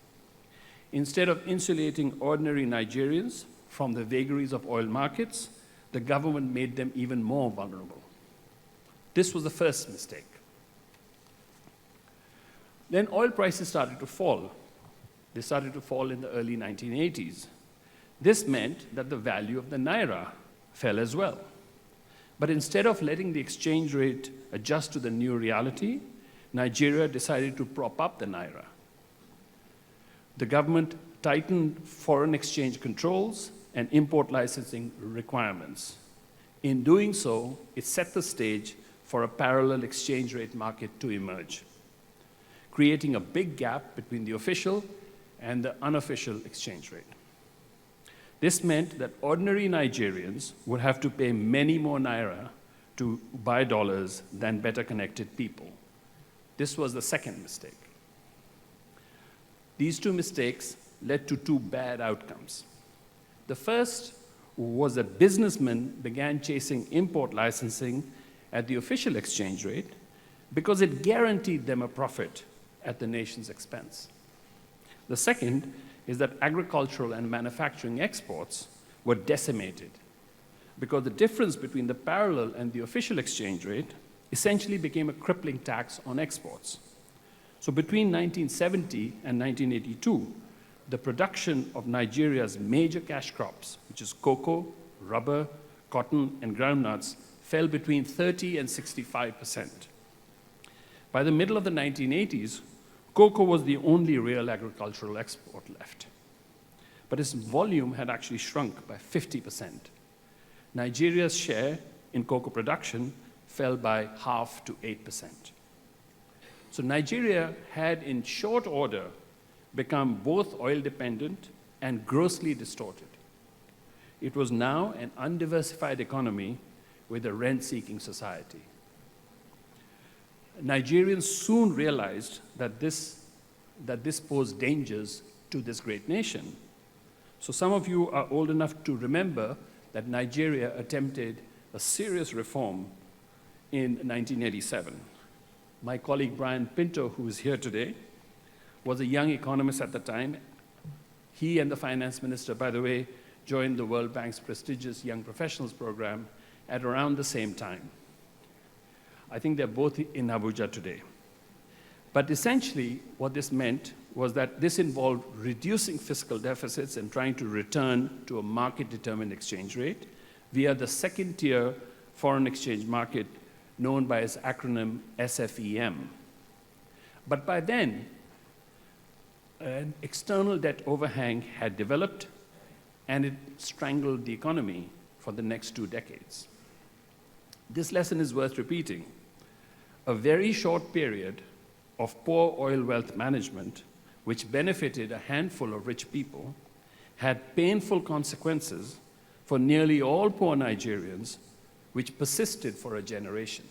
Instead of insulating ordinary Nigerians from the vagaries of oil markets, the government made them even more vulnerable. This was the first mistake. Then oil prices started to fall. They started to fall in the early 1980s. This meant that the value of the naira fell as well. But instead of letting the exchange rate adjust to the new reality, Nigeria decided to prop up the naira. The government tightened foreign exchange controls and import licensing requirements. In doing so, it set the stage for a parallel exchange rate market to emerge, creating a big gap between the official and the unofficial exchange rate. This meant that ordinary Nigerians would have to pay many more naira to buy dollars than better connected people. This was the second mistake. These two mistakes led to two bad outcomes. The first was that businessmen began chasing import licensing at the official exchange rate because it guaranteed them a profit at the nation's expense. The second is that agricultural and manufacturing exports were decimated because the difference between the parallel and the official exchange rate essentially became a crippling tax on exports. So between 1970 and 1982, the production of Nigeria's major cash crops, which is cocoa, rubber, cotton, and groundnuts, fell between 30 and 65%. By the middle of the 1980s, cocoa was the only real agricultural export left. But its volume had actually shrunk by 50%. Nigeria's share in cocoa production fell by half to 8%. So Nigeria had, in short order, become both oil-dependent and grossly distorted. It was now an undiversified economy with a rent-seeking society. Nigerians soon realized that this posed dangers to this great nation. So some of you are old enough to remember that Nigeria attempted a serious reform in 1987. My colleague Brian Pinto, who is here today, was a young economist at the time. He and the finance minister, by the way, joined the World Bank's prestigious Young Professionals Program at around the same time. I think they're both in Abuja today. But essentially, what this meant was that this involved reducing fiscal deficits and trying to return to a market-determined exchange rate via the second-tier foreign exchange market known by its acronym SFEM. But by then, an external debt overhang had developed, and it strangled the economy for the next 2 decades. This lesson is worth repeating. A very short period of poor oil wealth management, which benefited a handful of rich people, had painful consequences for nearly all poor Nigerians, which persisted for a generation.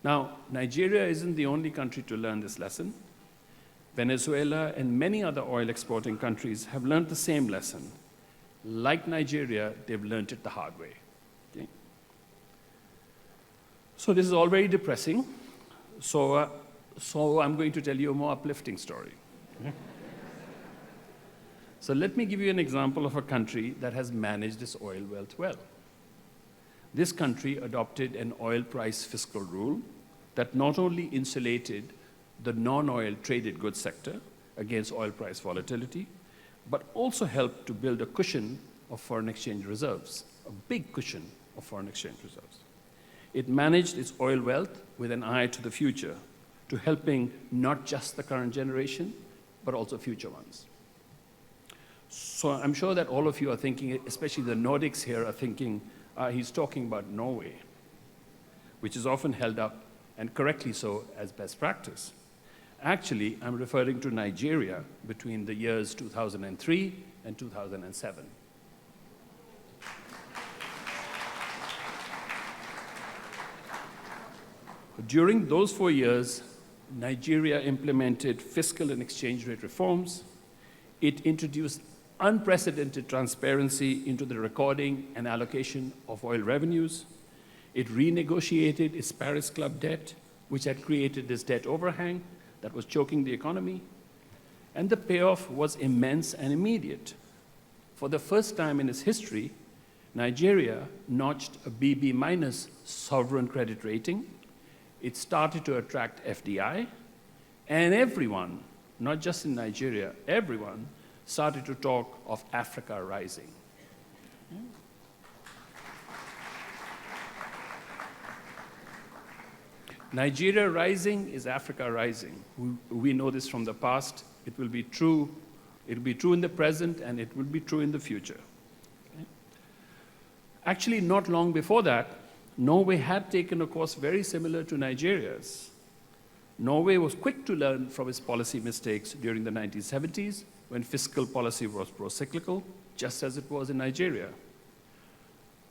Now, Nigeria isn't the only country to learn this lesson. Venezuela and many other oil-exporting countries have learned the same lesson. Like Nigeria, they've learned it the hard way. Okay? So this is all very depressing. So I'm going to tell you a more uplifting story. So let me give you an example of a country that has managed its oil wealth well. This country adopted an oil price fiscal rule that not only insulated the non-oil traded goods sector against oil price volatility, but also helped to build a cushion of foreign exchange reserves, a big cushion of foreign exchange reserves. It managed its oil wealth with an eye to the future, to helping not just the current generation, but also future ones. So I'm sure that all of you are thinking, especially the Nordics here, are thinking, he's talking about Norway, which is often held up, and correctly so, as best practice. Actually, I'm referring to Nigeria between the years 2003 and 2007. During those 4 years, Nigeria implemented fiscal and exchange rate reforms. It introduced unprecedented transparency into the recording and allocation of oil revenues. It renegotiated its Paris Club debt, which had created this debt overhang that was choking the economy. And the payoff was immense and immediate. For the first time in its history, Nigeria notched a BB- sovereign credit rating. It started to attract FDI, and everyone, not just in Nigeria, everyone started to talk of Africa rising. Nigeria rising is Africa rising. We know this from the past. It will be true. It will be true in the present, and it will be true in the future. Okay? Actually, not long before that, Norway had taken a course very similar to Nigeria's. Norway was quick to learn from its policy mistakes during the 1970s, when fiscal policy was pro-cyclical, just as it was in Nigeria.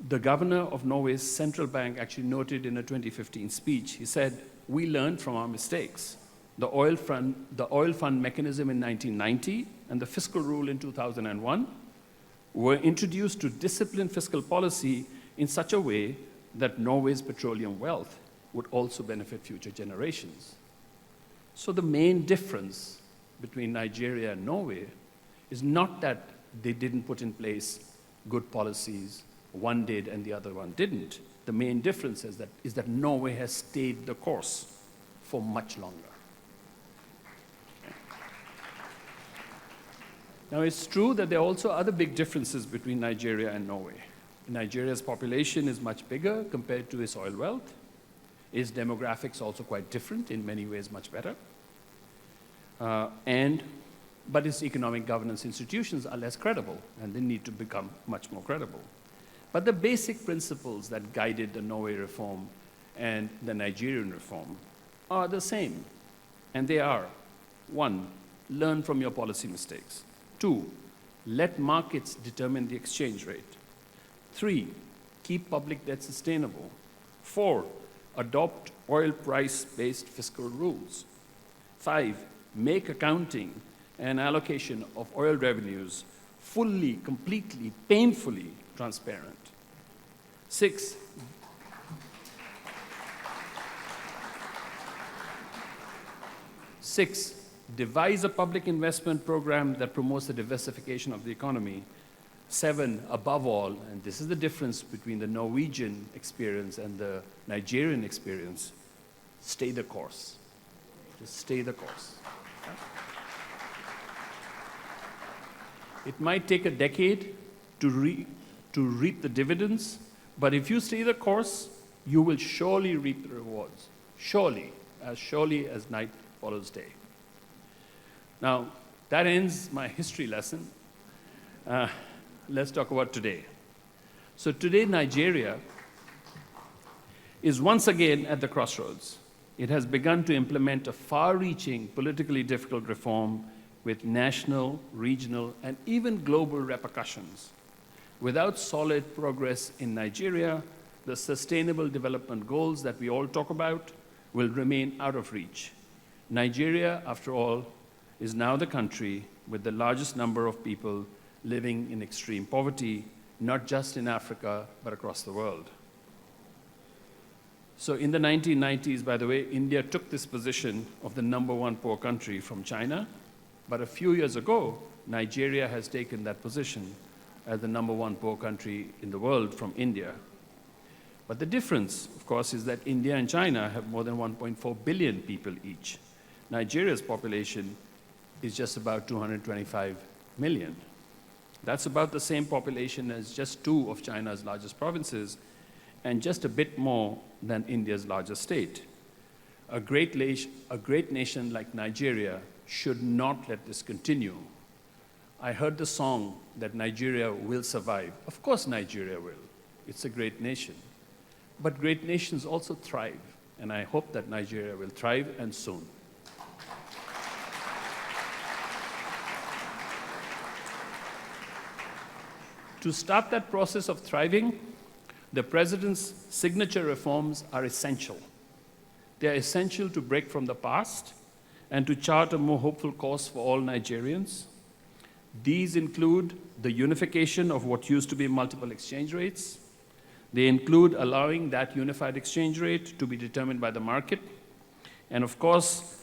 The governor of Norway's central bank actually noted in a 2015 speech, he said, "We learned from our mistakes. The oil fund mechanism in 1990 and the fiscal rule in 2001 were introduced to discipline fiscal policy in such a way that Norway's petroleum wealth would also benefit future generations." So the main difference between Nigeria and Norway is not that they didn't put in place good policies, one did and the other one didn't. The main difference is that Norway has stayed the course for much longer. Now, it's true that there are also other big differences between Nigeria and Norway. Nigeria's population is much bigger compared to its oil wealth. Its demographics also quite different, in many ways much better. But its economic governance institutions are less credible, and they need to become much more credible. But the basic principles that guided the Norway reform and the Nigerian reform are the same. And they are: 1, learn from your policy mistakes. 2, let markets determine the exchange rate. 3, keep public debt sustainable. 4, adopt oil price-based fiscal rules. 5, make accounting and allocation of oil revenues fully, completely, painfully transparent. 6, devise a public investment program that promotes the diversification of the economy. 7, above all, and this is the difference between the Norwegian experience and the Nigerian experience, stay the course. Just stay the course. It might take a decade to reap the dividends, but if you stay the course, you will surely reap the rewards. Surely as night follows day. Now, that ends my history lesson. Let's talk about today. So today, Nigeria is once again at the crossroads. It has begun to implement a far-reaching, politically difficult reform with national, regional, and even global repercussions. Without solid progress in Nigeria, the Sustainable Development Goals that we all talk about will remain out of reach. Nigeria, after all, is now the country with the largest number of people living in extreme poverty, not just in Africa, but across the world. So in the 1990s, by the way, India took this position of the #1 poor country from China, but a few years ago, Nigeria has taken that position as the #1 poor country in the world from India. But the difference, of course, is that India and China have more than 1.4 billion people each. Nigeria's population is just about 225 million. That's about the same population as just 2 of China's largest provinces, and just a bit more than India's largest state. A great nation like Nigeria should not let this continue. I heard the song that Nigeria will survive. Of course Nigeria will. It's a great nation. But great nations also thrive, and I hope that Nigeria will thrive, and soon. To start that process of thriving, the President's signature reforms are essential. They are essential to break from the past and to chart a more hopeful course for all Nigerians. These include the unification of what used to be multiple exchange rates. They include allowing that unified exchange rate to be determined by the market. And of course,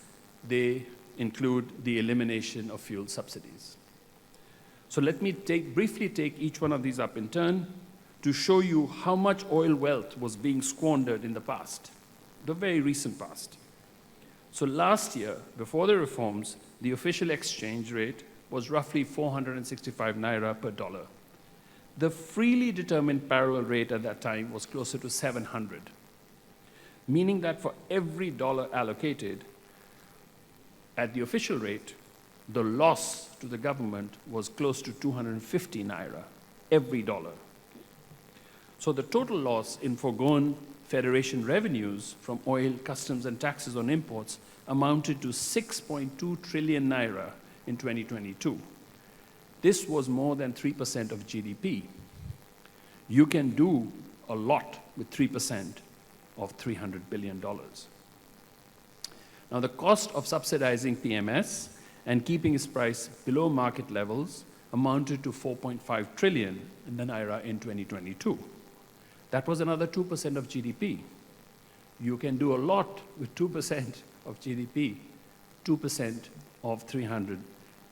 they include the elimination of fuel subsidies. So let me briefly take each one of these up in turn to show you how much oil wealth was being squandered in the past, the very recent past. So last year, before the reforms, the official exchange rate was roughly 465 naira per dollar. The freely determined parallel rate at that time was closer to 700, meaning that for every dollar allocated at the official rate, the loss to the government was close to 250 naira, every dollar. So the total loss in foregone Federation revenues from oil, customs, and taxes on imports amounted to 6.2 trillion naira in 2022. This was more than 3% of GDP. You can do a lot with 3% of $300 billion. Now, the cost of subsidizing PMS and keeping its price below market levels amounted to 4.5 trillion naira in 2022. That was another 2% of GDP. You can do a lot with 2% of GDP, 2% of $300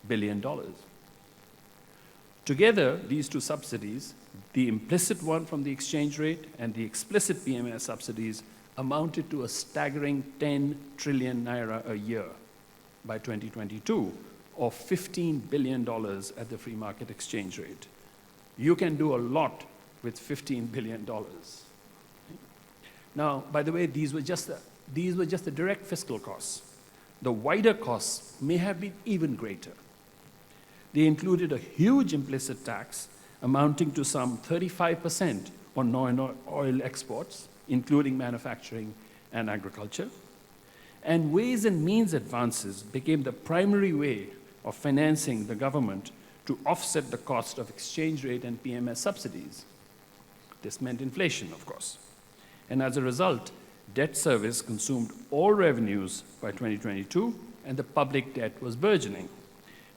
billion. Together, these two subsidies, the implicit one from the exchange rate and the explicit PMS subsidies, amounted to a staggering 10 trillion naira a year by 2022, or $15 billion at the free market exchange rate. You can do a lot with $15 billion. Now, by the way, these were just the direct fiscal costs. The wider costs may have been even greater. They included a huge implicit tax amounting to some 35% on non-oil exports, including manufacturing and agriculture. And ways and means advances became the primary way of financing the government to offset the cost of exchange rate and PMS subsidies. This meant inflation, of course. And as a result, debt service consumed all revenues by 2022, and the public debt was burgeoning.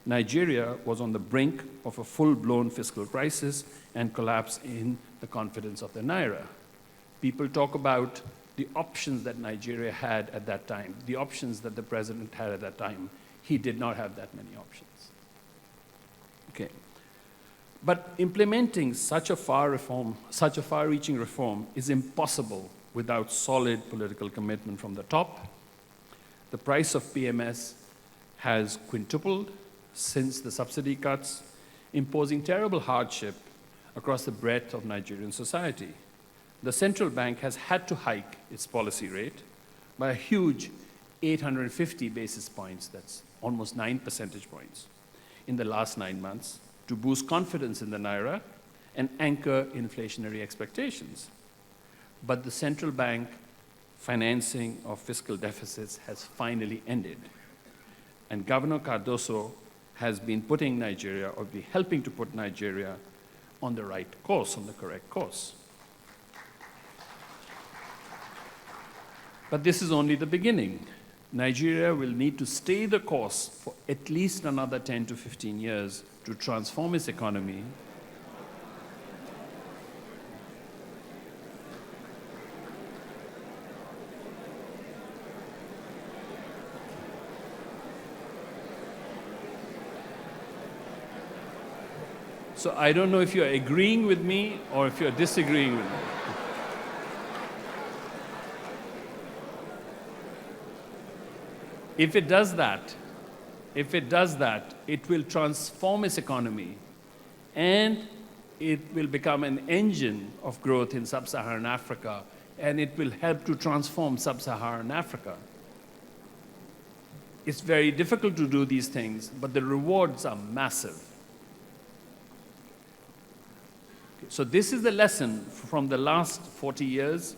Nigeria was on the brink of a full-blown fiscal crisis and collapse in the confidence of the naira. People talk about the options that Nigeria had at that time, the options that the president had at that time. He did not have that many options. Okay. But implementing such a far-reaching reform is impossible without solid political commitment from the top. The price of PMS has quintupled since the subsidy cuts, imposing terrible hardship across the breadth of Nigerian society. The central bank has had to hike its policy rate by a huge 850 basis points, that's almost 9 percentage points, in the last 9 months, to boost confidence in the naira and anchor inflationary expectations. But the central bank financing of fiscal deficits has finally ended. And Governor Cardoso has been putting Nigeria, or be helping to put Nigeria on the right course, on the correct course. But this is only the beginning. Nigeria will need to stay the course for at least another 10 to 15 years to transform its economy. So I don't know if you're agreeing with me or if you're disagreeing with me. If it does that, it will transform its economy and it will become an engine of growth in sub-Saharan Africa, and it will help to transform sub-Saharan Africa. It's very difficult to do these things, but the rewards are massive. So this is the lesson from the last 40 years,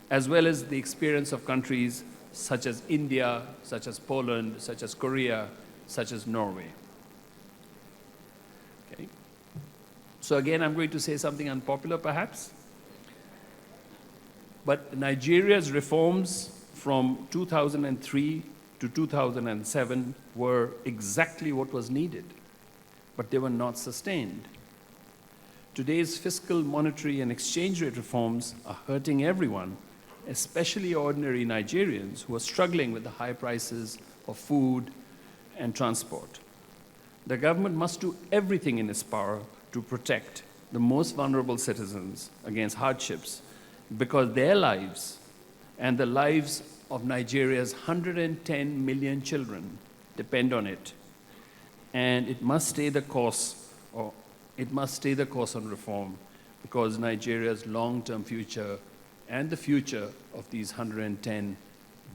as well as the experience of countries such as India, such as Poland, such as Korea, such as Norway. Okay. So again, I'm going to say something unpopular perhaps, but Nigeria's reforms from 2003 to 2007 were exactly what was needed, but they were not sustained. Today's fiscal, monetary, and exchange rate reforms are hurting everyone, especially ordinary Nigerians who are struggling with the high prices of food and transport. The government must do everything in its power to protect the most vulnerable citizens against hardships, because their lives and the lives of Nigeria's 110 million children depend on it. And it must stay the course, on reform, because Nigeria's long-term future and the future of these 110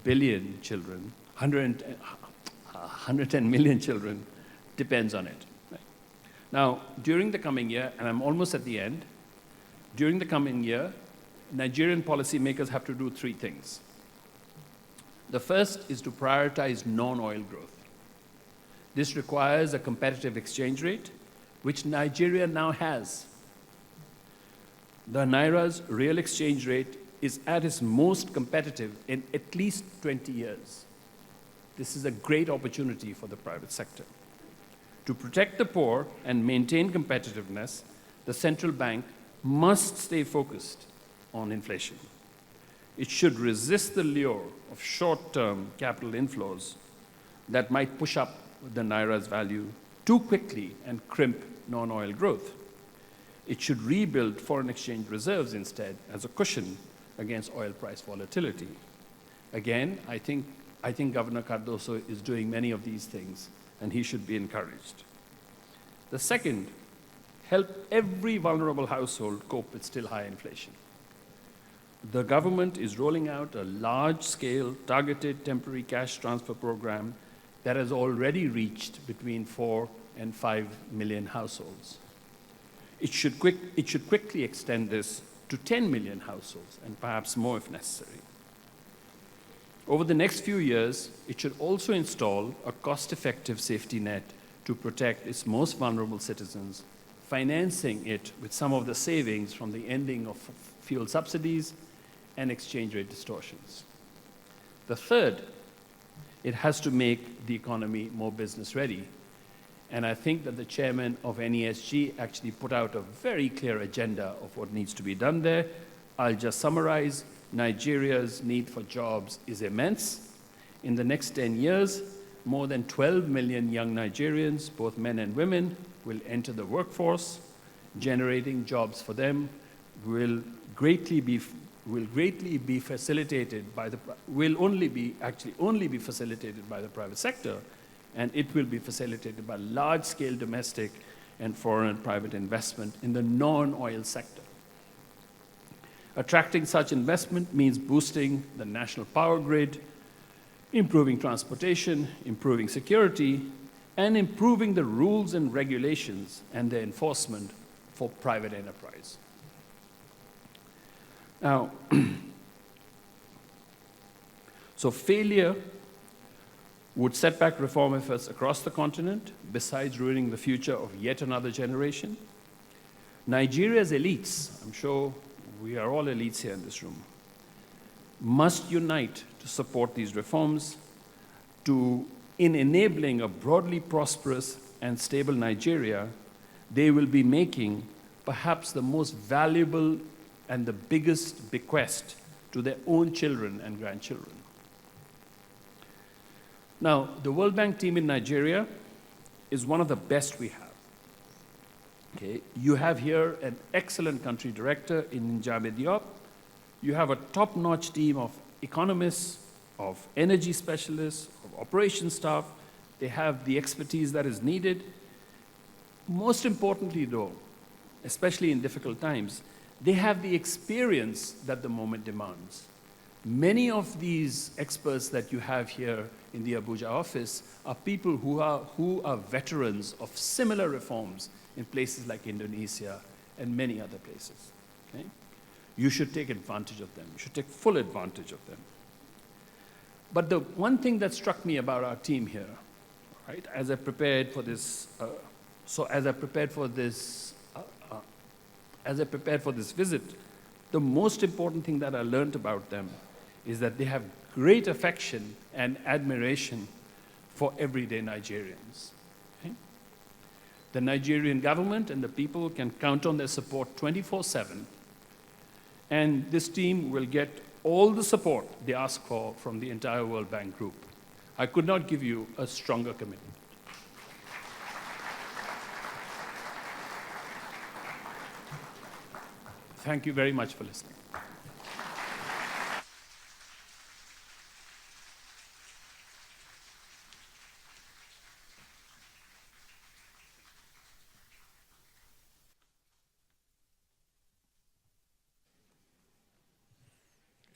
billion children, 110 million children, depends on it. Right? Now, during the coming year, and I'm almost at the end, during the coming year, Nigerian policymakers have to do three things. The first is to prioritize non-oil growth. This requires a competitive exchange rate, which Nigeria now has. The Naira's real exchange rate is at its most competitive in at least 20 years. This is a great opportunity for the private sector. To protect the poor and maintain competitiveness, the central bank must stay focused on inflation. It should resist the lure of short-term capital inflows that might push up the Naira's value too quickly and crimp non-oil growth. It should rebuild foreign exchange reserves instead as a cushion against oil price volatility. Again, I think Governor Cardoso is doing many of these things, and he should be encouraged. The second, help every vulnerable household cope with still high inflation. The government is rolling out a large-scale, targeted temporary cash transfer program that has already reached between 4 and 5 million households. It should quickly extend this to 10 million households, and perhaps more if necessary. Over the next few years, it should also install a cost-effective safety net to protect its most vulnerable citizens, financing it with some of the savings from the ending of fuel subsidies and exchange rate distortions. The third, it has to make the economy more business ready. And I think that the chairman of NESG actually put out a very clear agenda of what needs to be done there. I'll just summarize. Nigeria's need for jobs is immense. In the next 10 years, more than 12 million young Nigerians, both men and women, will enter the workforce. Generating jobs for them will only be facilitated by the private sector, and it will be facilitated by large-scale domestic and foreign private investment in the non-oil sector. Attracting such investment means boosting the national power grid, improving transportation, improving security, and improving the rules and regulations and their enforcement for private enterprise. Now, so failure would set back reform efforts across the continent, besides ruining the future of yet another generation. Nigeria's elites, I'm sure we are all elites here in this room, must unite to support these reforms in enabling a broadly prosperous and stable Nigeria. They will be making perhaps the most valuable and the biggest bequest to their own children and grandchildren. Now, the World Bank team in Nigeria is one of the best we have. Okay? You have here an excellent country director in Njame Diop. You have a top-notch team of economists, of energy specialists, of operations staff. They have the expertise that is needed. Most importantly, though, especially in difficult times, they have the experience that the moment demands. Many of these experts that you have here in the Abuja office are people who are veterans of similar reforms in places like Indonesia and many other places. Okay? You should take advantage of them. You should take full advantage of them. But the one thing that struck me about our team here, right, as I prepared for this, as I prepared for this visit, the most important thing that I learned about them is that they have great affection and admiration for everyday Nigerians. Okay? The Nigerian government and the people can count on their support 24/7, and this team will get all the support they ask for from the entire World Bank Group. I could not give you a stronger commitment. Thank you very much for listening.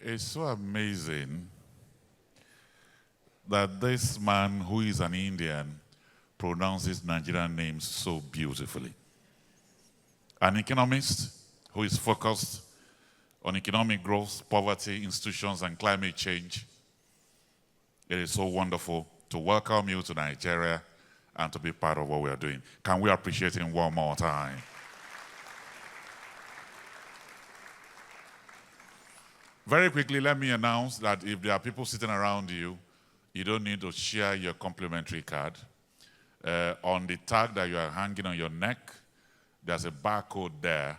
It's so amazing that this man, who is an Indian, pronounces Nigerian names so beautifully. An economist who is focused on economic growth, poverty, institutions, and climate change. It is so wonderful to welcome you to Nigeria and to be part of what we are doing. Can we appreciate him one more time? Very quickly, let me announce that if there are people sitting around you, you don't need to share your complimentary card. On the tag that you are hanging on your neck, there's a barcode there.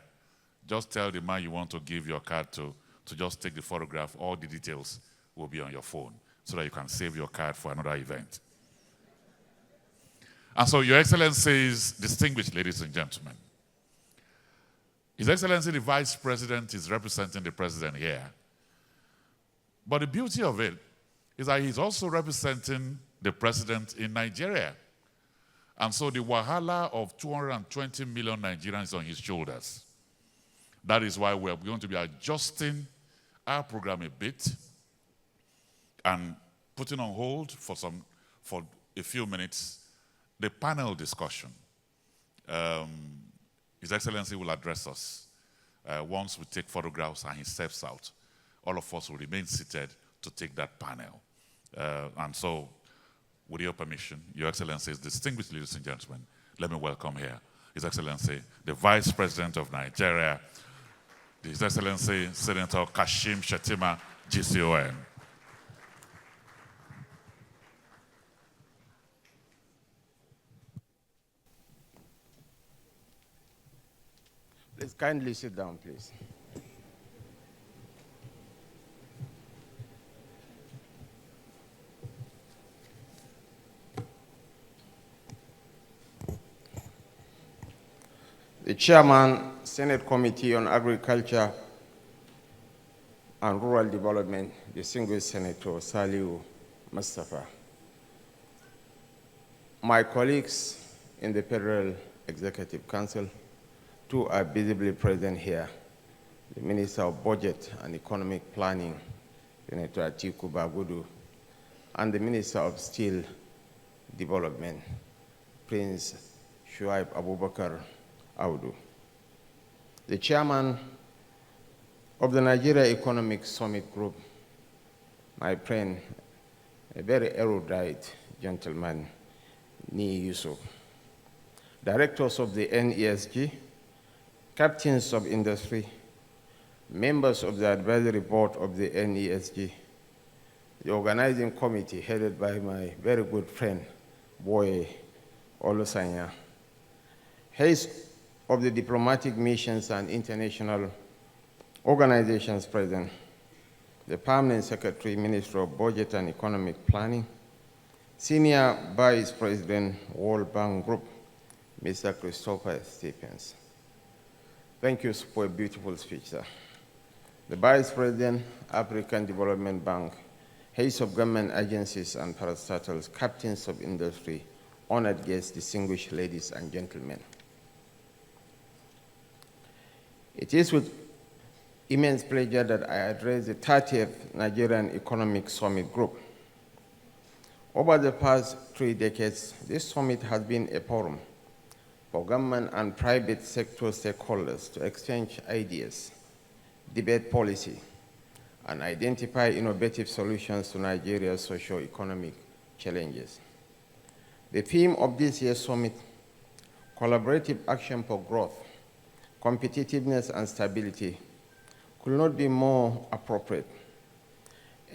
Just tell the man you want to give your card to just take the photograph. All the details will be on your phone so that you can save your card for another event. And so, Your Excellencies, distinguished ladies and gentlemen, His Excellency the Vice President is representing the President here. But the beauty of it is that he's also representing the President in Nigeria. And so the wahala of 220 million Nigerians is on his shoulders. That is why we're going to be adjusting our program a bit and putting on hold for a few minutes the panel discussion. His Excellency will address us once we take photographs and he steps out. All of us will remain seated to take that panel. And so, with your permission, Your Excellencies, distinguished ladies and gentlemen, let me welcome here His Excellency, the Vice President of Nigeria, His Excellency Senator Kashim Shettima, GCON. Please kindly sit down, please. The Chairman, Senate Committee on Agriculture and Rural Development, distinguished Senator Saliu Mustafa. My colleagues in the Federal Executive Council, two are visibly present here. The Minister of Budget and Economic Planning, Senator Atiku Bagudu, and the Minister of Steel Development, Prince Shuaib Abubakar Audu. The Chairman of the Nigeria Economic Summit Group, my friend, a very erudite gentleman Ni Yusuf, directors of the NESG, captains of industry, members of the advisory board of the NESG, the organizing committee headed by my very good friend, Boy Olosanya, heads of the diplomatic missions and international organizations present, the Permanent Secretary, Minister of Budget and Economic Planning, Senior Vice President, World Bank Group, Mr. Christopher Stephens. Thank you for a beautiful speech, sir. The Vice President, African Development Bank, heads of government agencies and parastatals, captains of industry, honored guests, distinguished ladies and gentlemen. It is with immense pleasure that I address the 30th Nigerian Economic Summit Group. Over the past 3 decades, this summit has been a forum for government and private sector stakeholders to exchange ideas, debate policy, and identify innovative solutions to Nigeria's socio-economic challenges. The theme of this year's summit, collaborative action for growth, competitiveness and stability, could not be more appropriate,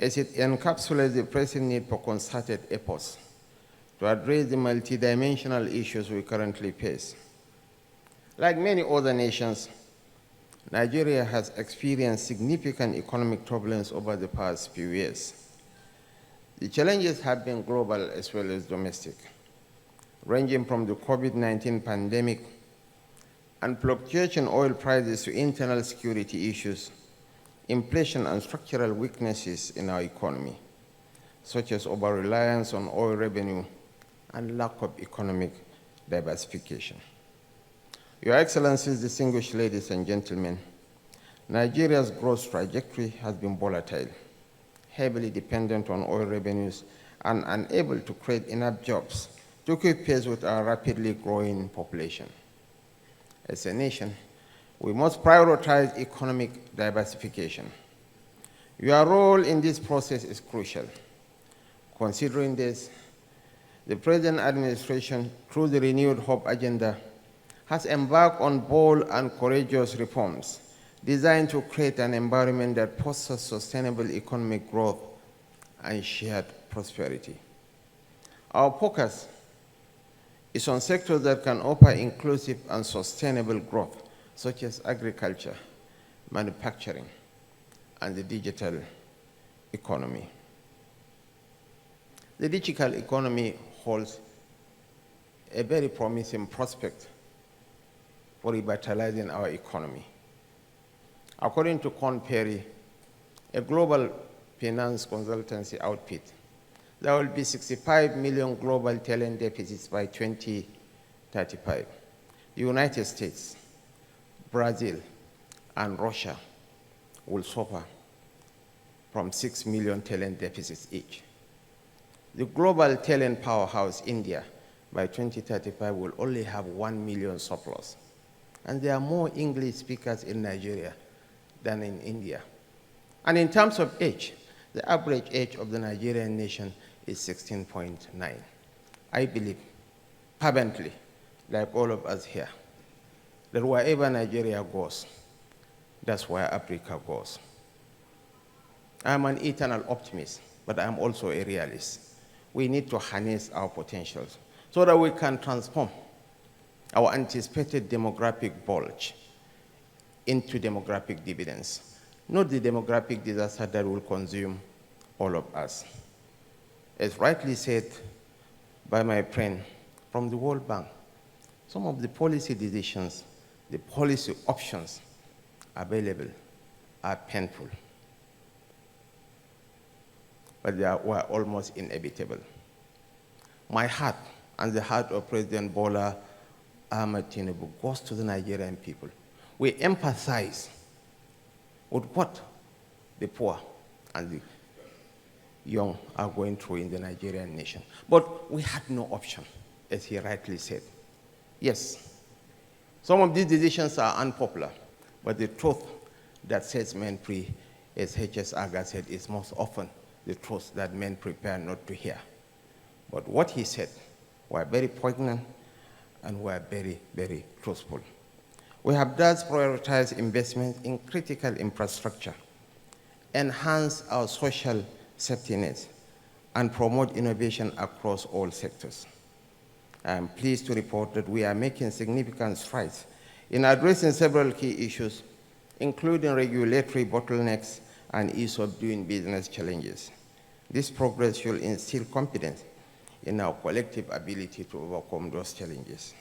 as it encapsulates the pressing need for concerted efforts to address the multidimensional issues we currently face. Like many other nations, Nigeria has experienced significant economic turbulence over the past few years. The challenges have been global as well as domestic, ranging from the COVID-19 pandemic and fluctuating oil prices to internal security issues, inflation and structural weaknesses in our economy, such as over-reliance on oil revenue and lack of economic diversification. Your Excellencies, distinguished ladies and gentlemen, Nigeria's growth trajectory has been volatile, heavily dependent on oil revenues, and unable to create enough jobs to keep pace with our rapidly growing population. As a nation, we must prioritize economic diversification. Your role in this process is crucial. Considering this, the present administration, through the Renewed Hope Agenda, has embarked on bold and courageous reforms designed to create an environment that fosters sustainable economic growth and shared prosperity. Our focus is on sectors that can offer inclusive and sustainable growth, such as agriculture, manufacturing, and the digital economy. The digital economy holds a very promising prospect for revitalizing our economy. According to Korn Ferry, a global finance consultancy outfit, there will be 65 million global talent deficits by 2035. The United States, Brazil, and Russia will suffer from 6 million talent deficits each. The global talent powerhouse, India, by 2035 will only have 1 million surplus. And there are more English speakers in Nigeria than in India. And in terms of age, the average age of the Nigerian nation is 16.9. I believe fervently, like all of us here, that wherever Nigeria goes, that's where Africa goes. I'm an eternal optimist, but I'm also a realist. We need to harness our potentials so that we can transform our anticipated demographic bulge into demographic dividends, not the demographic disaster that will consume all of us. As rightly said by my friend from the World Bank, some of the policy decisions, the policy options available are painful, but they were almost inevitable. My heart and the heart of President Bola Ahmed Tinubu goes to the Nigerian people. We empathize with what the poor and the young are going through in the Nigerian nation. But we had no option, as he rightly said. Yes, some of these decisions are unpopular, but the truth that sets men free, as H.S. Aga said, is most often the truth that men prepare not to hear. But what he said were very poignant and were very, very truthful. We have thus prioritized investment in critical infrastructure, enhance our social safety nets, and promote innovation across all sectors. I am pleased to report that we are making significant strides in addressing several key issues, including regulatory bottlenecks and ease of doing business challenges. This progress should instill confidence in our collective ability to overcome those challenges.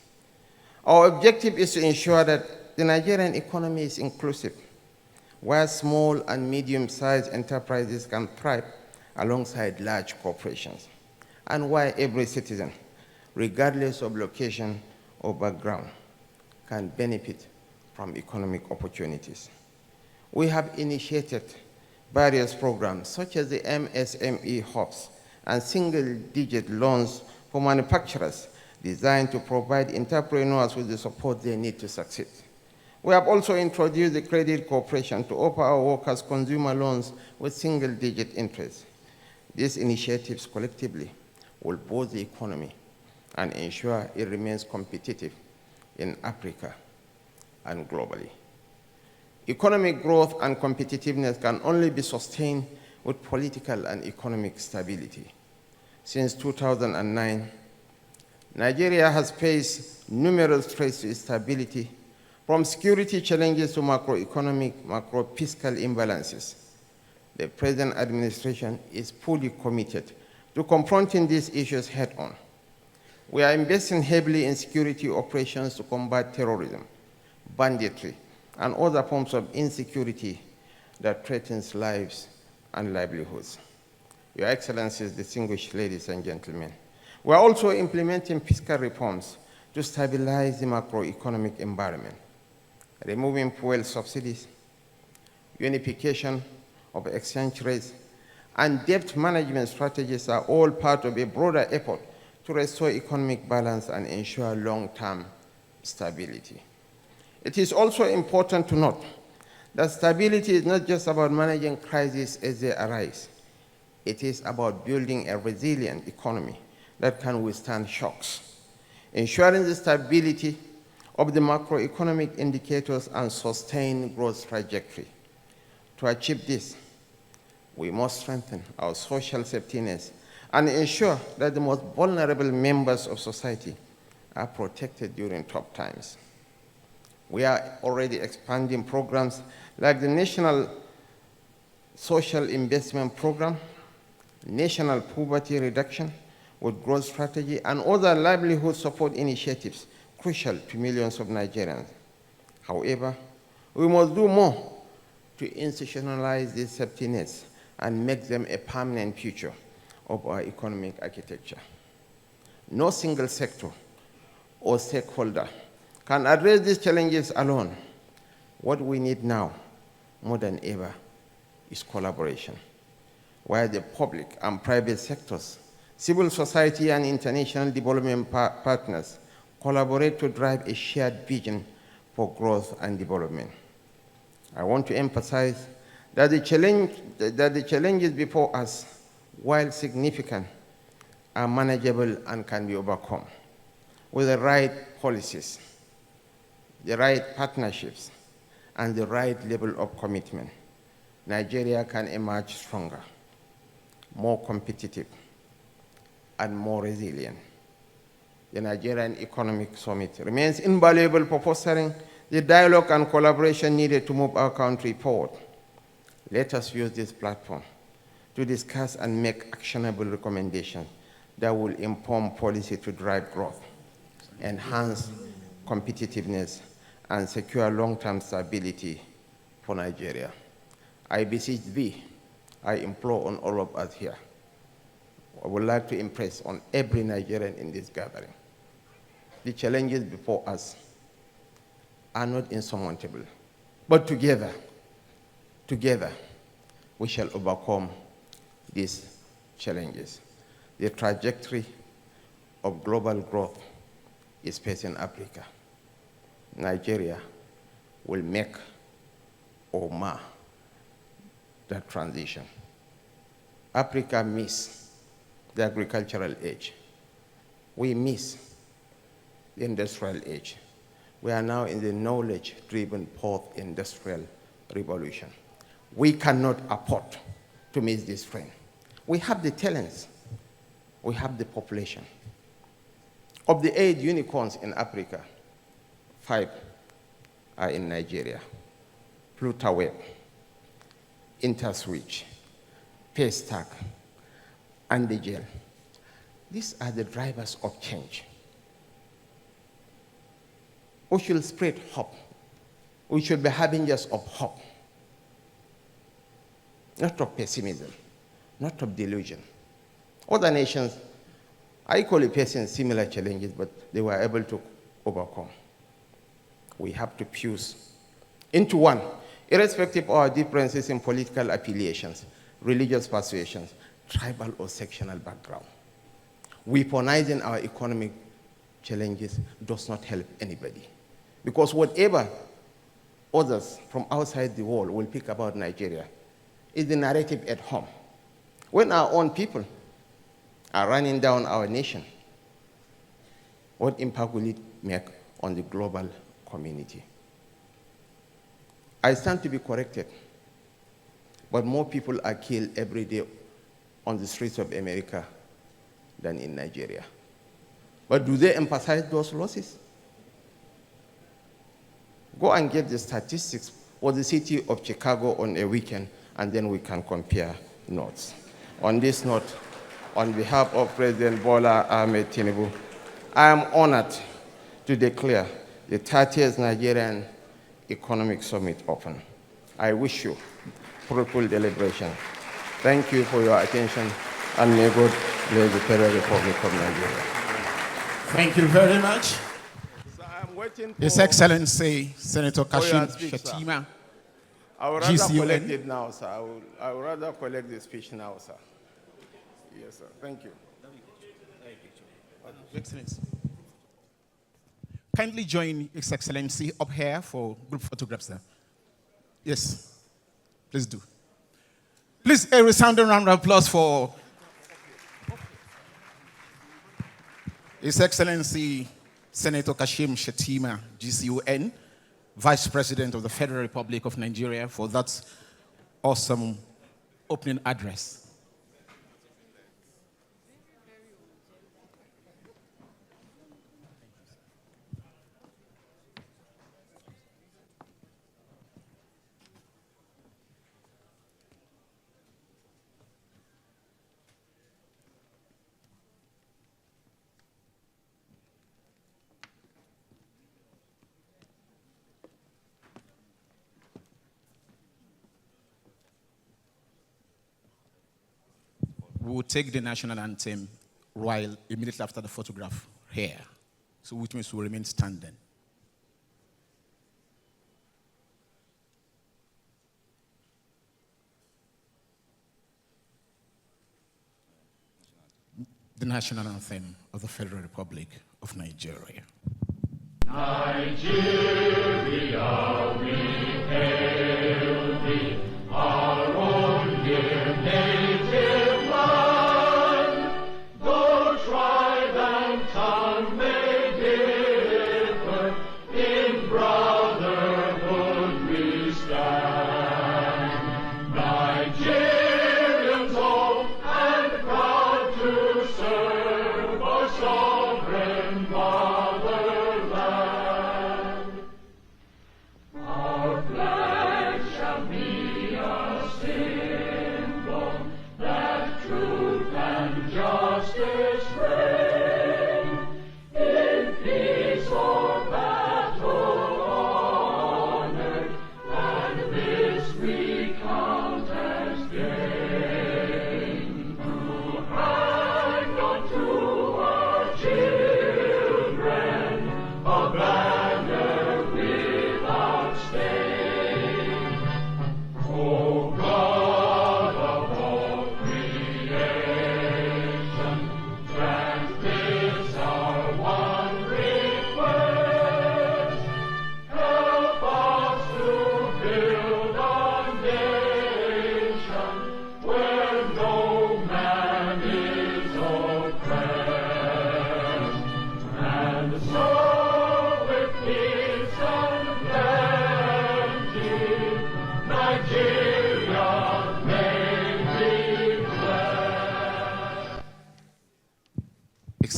Our objective is to ensure that the Nigerian economy is inclusive, where small and medium-sized enterprises can thrive alongside large corporations, and where every citizen, regardless of location or background, can benefit from economic opportunities. We have initiated various programs such as the MSME hubs and single-digit loans for manufacturers designed to provide entrepreneurs with the support they need to succeed. We have also introduced the Credit Corporation to offer our workers consumer loans with single-digit interest. These initiatives collectively will boost the economy and ensure it remains competitive in Africa and globally. Economic growth and competitiveness can only be sustained with political and economic stability. Since 2009, Nigeria has faced numerous threats to stability, from security challenges to macroeconomic, macro-fiscal imbalances. The present administration is fully committed to confronting these issues head-on. We are investing heavily in security operations to combat terrorism, banditry, and other forms of insecurity that threatens lives and livelihoods. Your Excellencies, distinguished ladies and gentlemen, we are also implementing fiscal reforms to stabilize the macroeconomic environment, removing fuel subsidies, unification of exchange rates, and debt management strategies are all part of a broader effort to restore economic balance and ensure long-term stability. It is also important to note that stability is not just about managing crises as they arise. It is about building a resilient economy that can withstand shocks, ensuring the stability of the macroeconomic indicators and sustain growth trajectory. To achieve this, we must strengthen our social safety nets and ensure that the most vulnerable members of society are protected during tough times. We are already expanding programs like the National Social Investment Program, National Poverty Reduction with Growth Strategy, and other livelihood support initiatives crucial to millions of Nigerians. However, we must do more to institutionalize these safety nets and make them a permanent feature of our economic architecture. No single sector or stakeholder can address these challenges alone. What we need now, more than ever, is collaboration, where the public and private sectors, civil society, and international development partners collaborate to drive a shared vision for growth and development. I want to emphasize that the challenges before us, while significant, are manageable and can be overcome. With the right policies, the right partnerships, and the right level of commitment, Nigeria can emerge stronger, more competitive, and more resilient. The Nigerian Economic Summit remains invaluable for fostering the dialogue and collaboration needed to move our country forward. Let us use this platform to discuss and make actionable recommendations that will inform policy to drive growth, enhance competitiveness, and secure long-term stability for Nigeria. I beseech thee, I implore on all of us here, I would like to impress on every Nigerian in this gathering, the challenges before us are not insurmountable, but together, we shall overcome these challenges. The trajectory of global growth is facing Africa. Nigeria will make or mar that transition. Africa missed the agricultural age. We miss the industrial age. We are now in the knowledge-driven post-industrial revolution. We cannot afford to miss this trend. We have the talents. We have the population. Of the 8 unicorns in Africa, 5 are in Nigeria. Flutterwave, Interswitch, Paystack, and the Gel. These are the drivers of change. We should spread hope. We should be harbingers of hope, not of pessimism, not of delusion. Other nations are equally facing similar challenges, but they were able to overcome. We have to fuse into one, irrespective of our differences in political affiliations, religious persuasions, tribal or sectional background. Weaponizing our economic challenges does not help anybody. Because whatever others from outside the world will pick about Nigeria is the narrative at home. When our own people are running down our nation, what impact will it make on the global community? I stand to be corrected, but more people are killed every day on the streets of America than in Nigeria. But do they emphasize those losses? Go and get the statistics for the city of Chicago on a weekend, and then we can compare notes. On this note, on behalf of President Bola Ahmed Tinubu, I am honored to declare the 30th Nigerian Economic Summit open. I wish you fruitful deliberation. Thank you for your attention, and may God bless the Federal Republic of Nigeria. Thank you very much. I'm waiting for His Excellency Senator Kashim Shettima. I would rather GCUN. collect it now, sir. I would rather collect the speech now, sir. Yes, sir. Thank you. Excellency. Kindly join His Excellency up here for group photographs, sir. Yes, please do. Please, a resounding round of applause for His Excellency Senator Kashim Shettima, GCUN, Vice President of the Federal Republic of Nigeria, for that awesome opening address. We will take the national anthem while immediately after the photograph here, so which means we will remain standing. The national anthem of the Federal Republic of Nigeria. Nigeria, we hail thee, our own dear native land. Though tribe and tongue may differ, in brotherhood we stand. Nigerians old and proud to serve our sovereign motherland.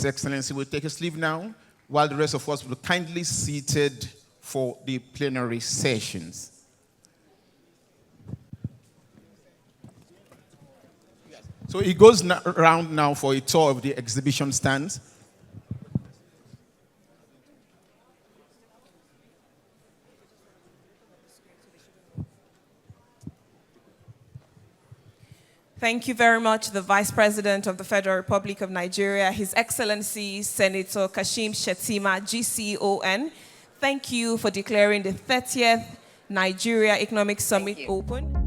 His Excellency will take his leave now, while the rest of us will kindly seated for the plenary sessions. So he goes around now for a tour of the exhibition stands. Thank you very much, the Vice President of the Federal Republic of Nigeria, His Excellency Senator Kashim Shettima, GCON. Thank you for declaring the 30th Nigeria Economic Summit open.